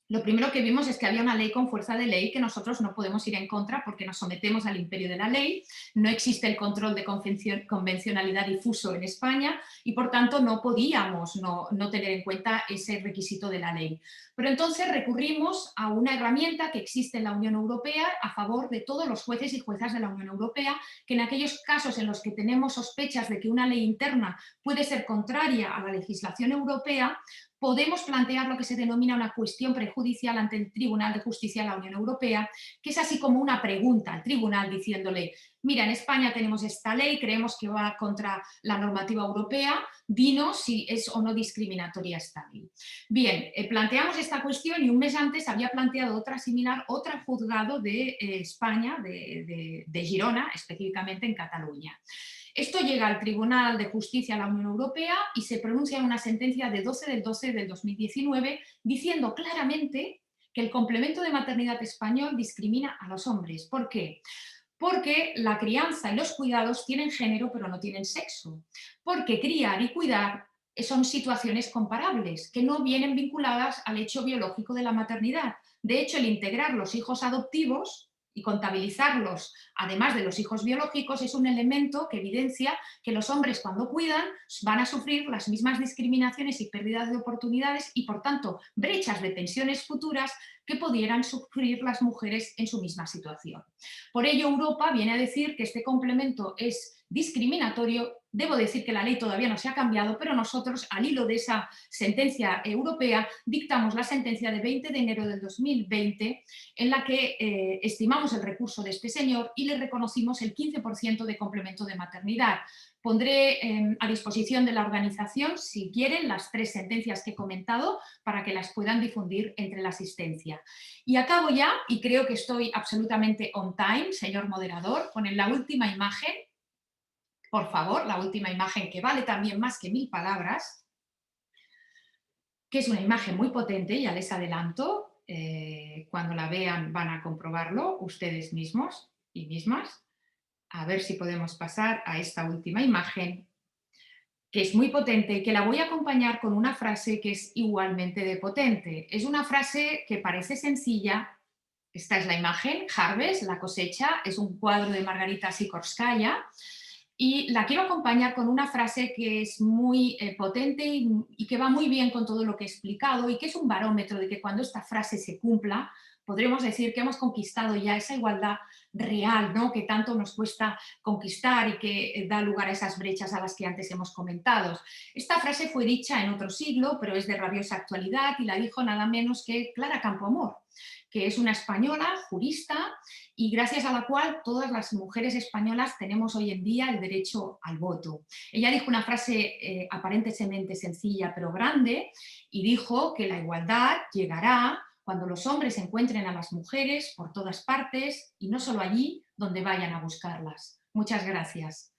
Speaker 4: lo primero que vimos es que había una ley con fuerza de ley que nosotros no podemos ir en contra porque nos sometemos al imperio de la ley, no existe el control de convencionalidad difuso en España y por tanto no podíamos no tener en cuenta ese requisito de la ley. Pero entonces recurrimos a una herramienta que existe en la Unión Europea a favor de todos los jueces y juezas de la Unión Europea, que en aquellos casos en los que tenemos sospechas de que una ley interna puede ser contraria a la legislación europea, podemos plantear lo que se denomina una cuestión prejudicial ante el Tribunal de Justicia de la Unión Europea, que es así como una pregunta al tribunal diciéndole: mira, en España tenemos esta ley, creemos que va contra la normativa europea, dinos si es o no discriminatoria esta ley. Bien, planteamos esta cuestión y un mes antes había planteado otra similar, otro juzgado de España, de Girona, específicamente en Cataluña. Esto llega al Tribunal de Justicia de la Unión Europea y se pronuncia en una sentencia de 12 del 2019 diciendo claramente que el complemento de maternidad español discrimina a los hombres. ¿Por qué? Porque la crianza y los cuidados tienen género pero no tienen sexo. Porque criar y cuidar son situaciones comparables, que no vienen vinculadas al hecho biológico de la maternidad. De hecho, el integrar los hijos adoptivos y contabilizarlos, además de los hijos biológicos, es un elemento que evidencia que los hombres cuando cuidan van a sufrir las mismas discriminaciones y pérdidas de oportunidades y, por tanto, brechas de pensiones futuras que pudieran sufrir las mujeres en su misma situación. Por ello, Europa viene a decir que este complemento es discriminatorio. Debo decir que la ley todavía no se ha cambiado, pero nosotros, al hilo de esa sentencia europea, dictamos la sentencia de 20 de enero del 2020, en la que estimamos el recurso de este señor y le reconocimos el 15% de complemento de maternidad. Pondré a disposición de la organización, si quieren, las 3 sentencias que he comentado para que las puedan difundir entre la asistencia. Y acabo ya, y creo que estoy absolutamente on time, señor moderador, con la última imagen. Por favor, la última imagen, que vale también más que 1000 palabras, que es una imagen muy potente, ya les adelanto, cuando la vean van a comprobarlo ustedes mismos y mismas. A ver si podemos pasar a esta última imagen, que es muy potente y que la voy a acompañar con una frase que es igualmente de potente. Es una frase que parece sencilla. Esta es la imagen, Harvest, la cosecha, es un cuadro de Margarita Sikorskaya. Y la quiero acompañar con una frase que es muy potente y que va muy bien con todo lo que he explicado y que es un barómetro de que cuando esta frase se cumpla, podremos decir que hemos conquistado ya esa igualdad real, ¿no?, que tanto nos cuesta conquistar y que da lugar a esas brechas a las que antes hemos comentado. Esta frase fue dicha en otro siglo, pero es de rabiosa actualidad y la dijo nada menos que Clara Campoamor, que es una española jurista y gracias a la cual todas las mujeres españolas tenemos hoy en día el derecho al voto. Ella dijo una frase aparentemente sencilla pero grande y dijo que la igualdad llegará cuando los hombres encuentren a las mujeres por todas partes y no solo allí donde vayan a buscarlas. Muchas gracias.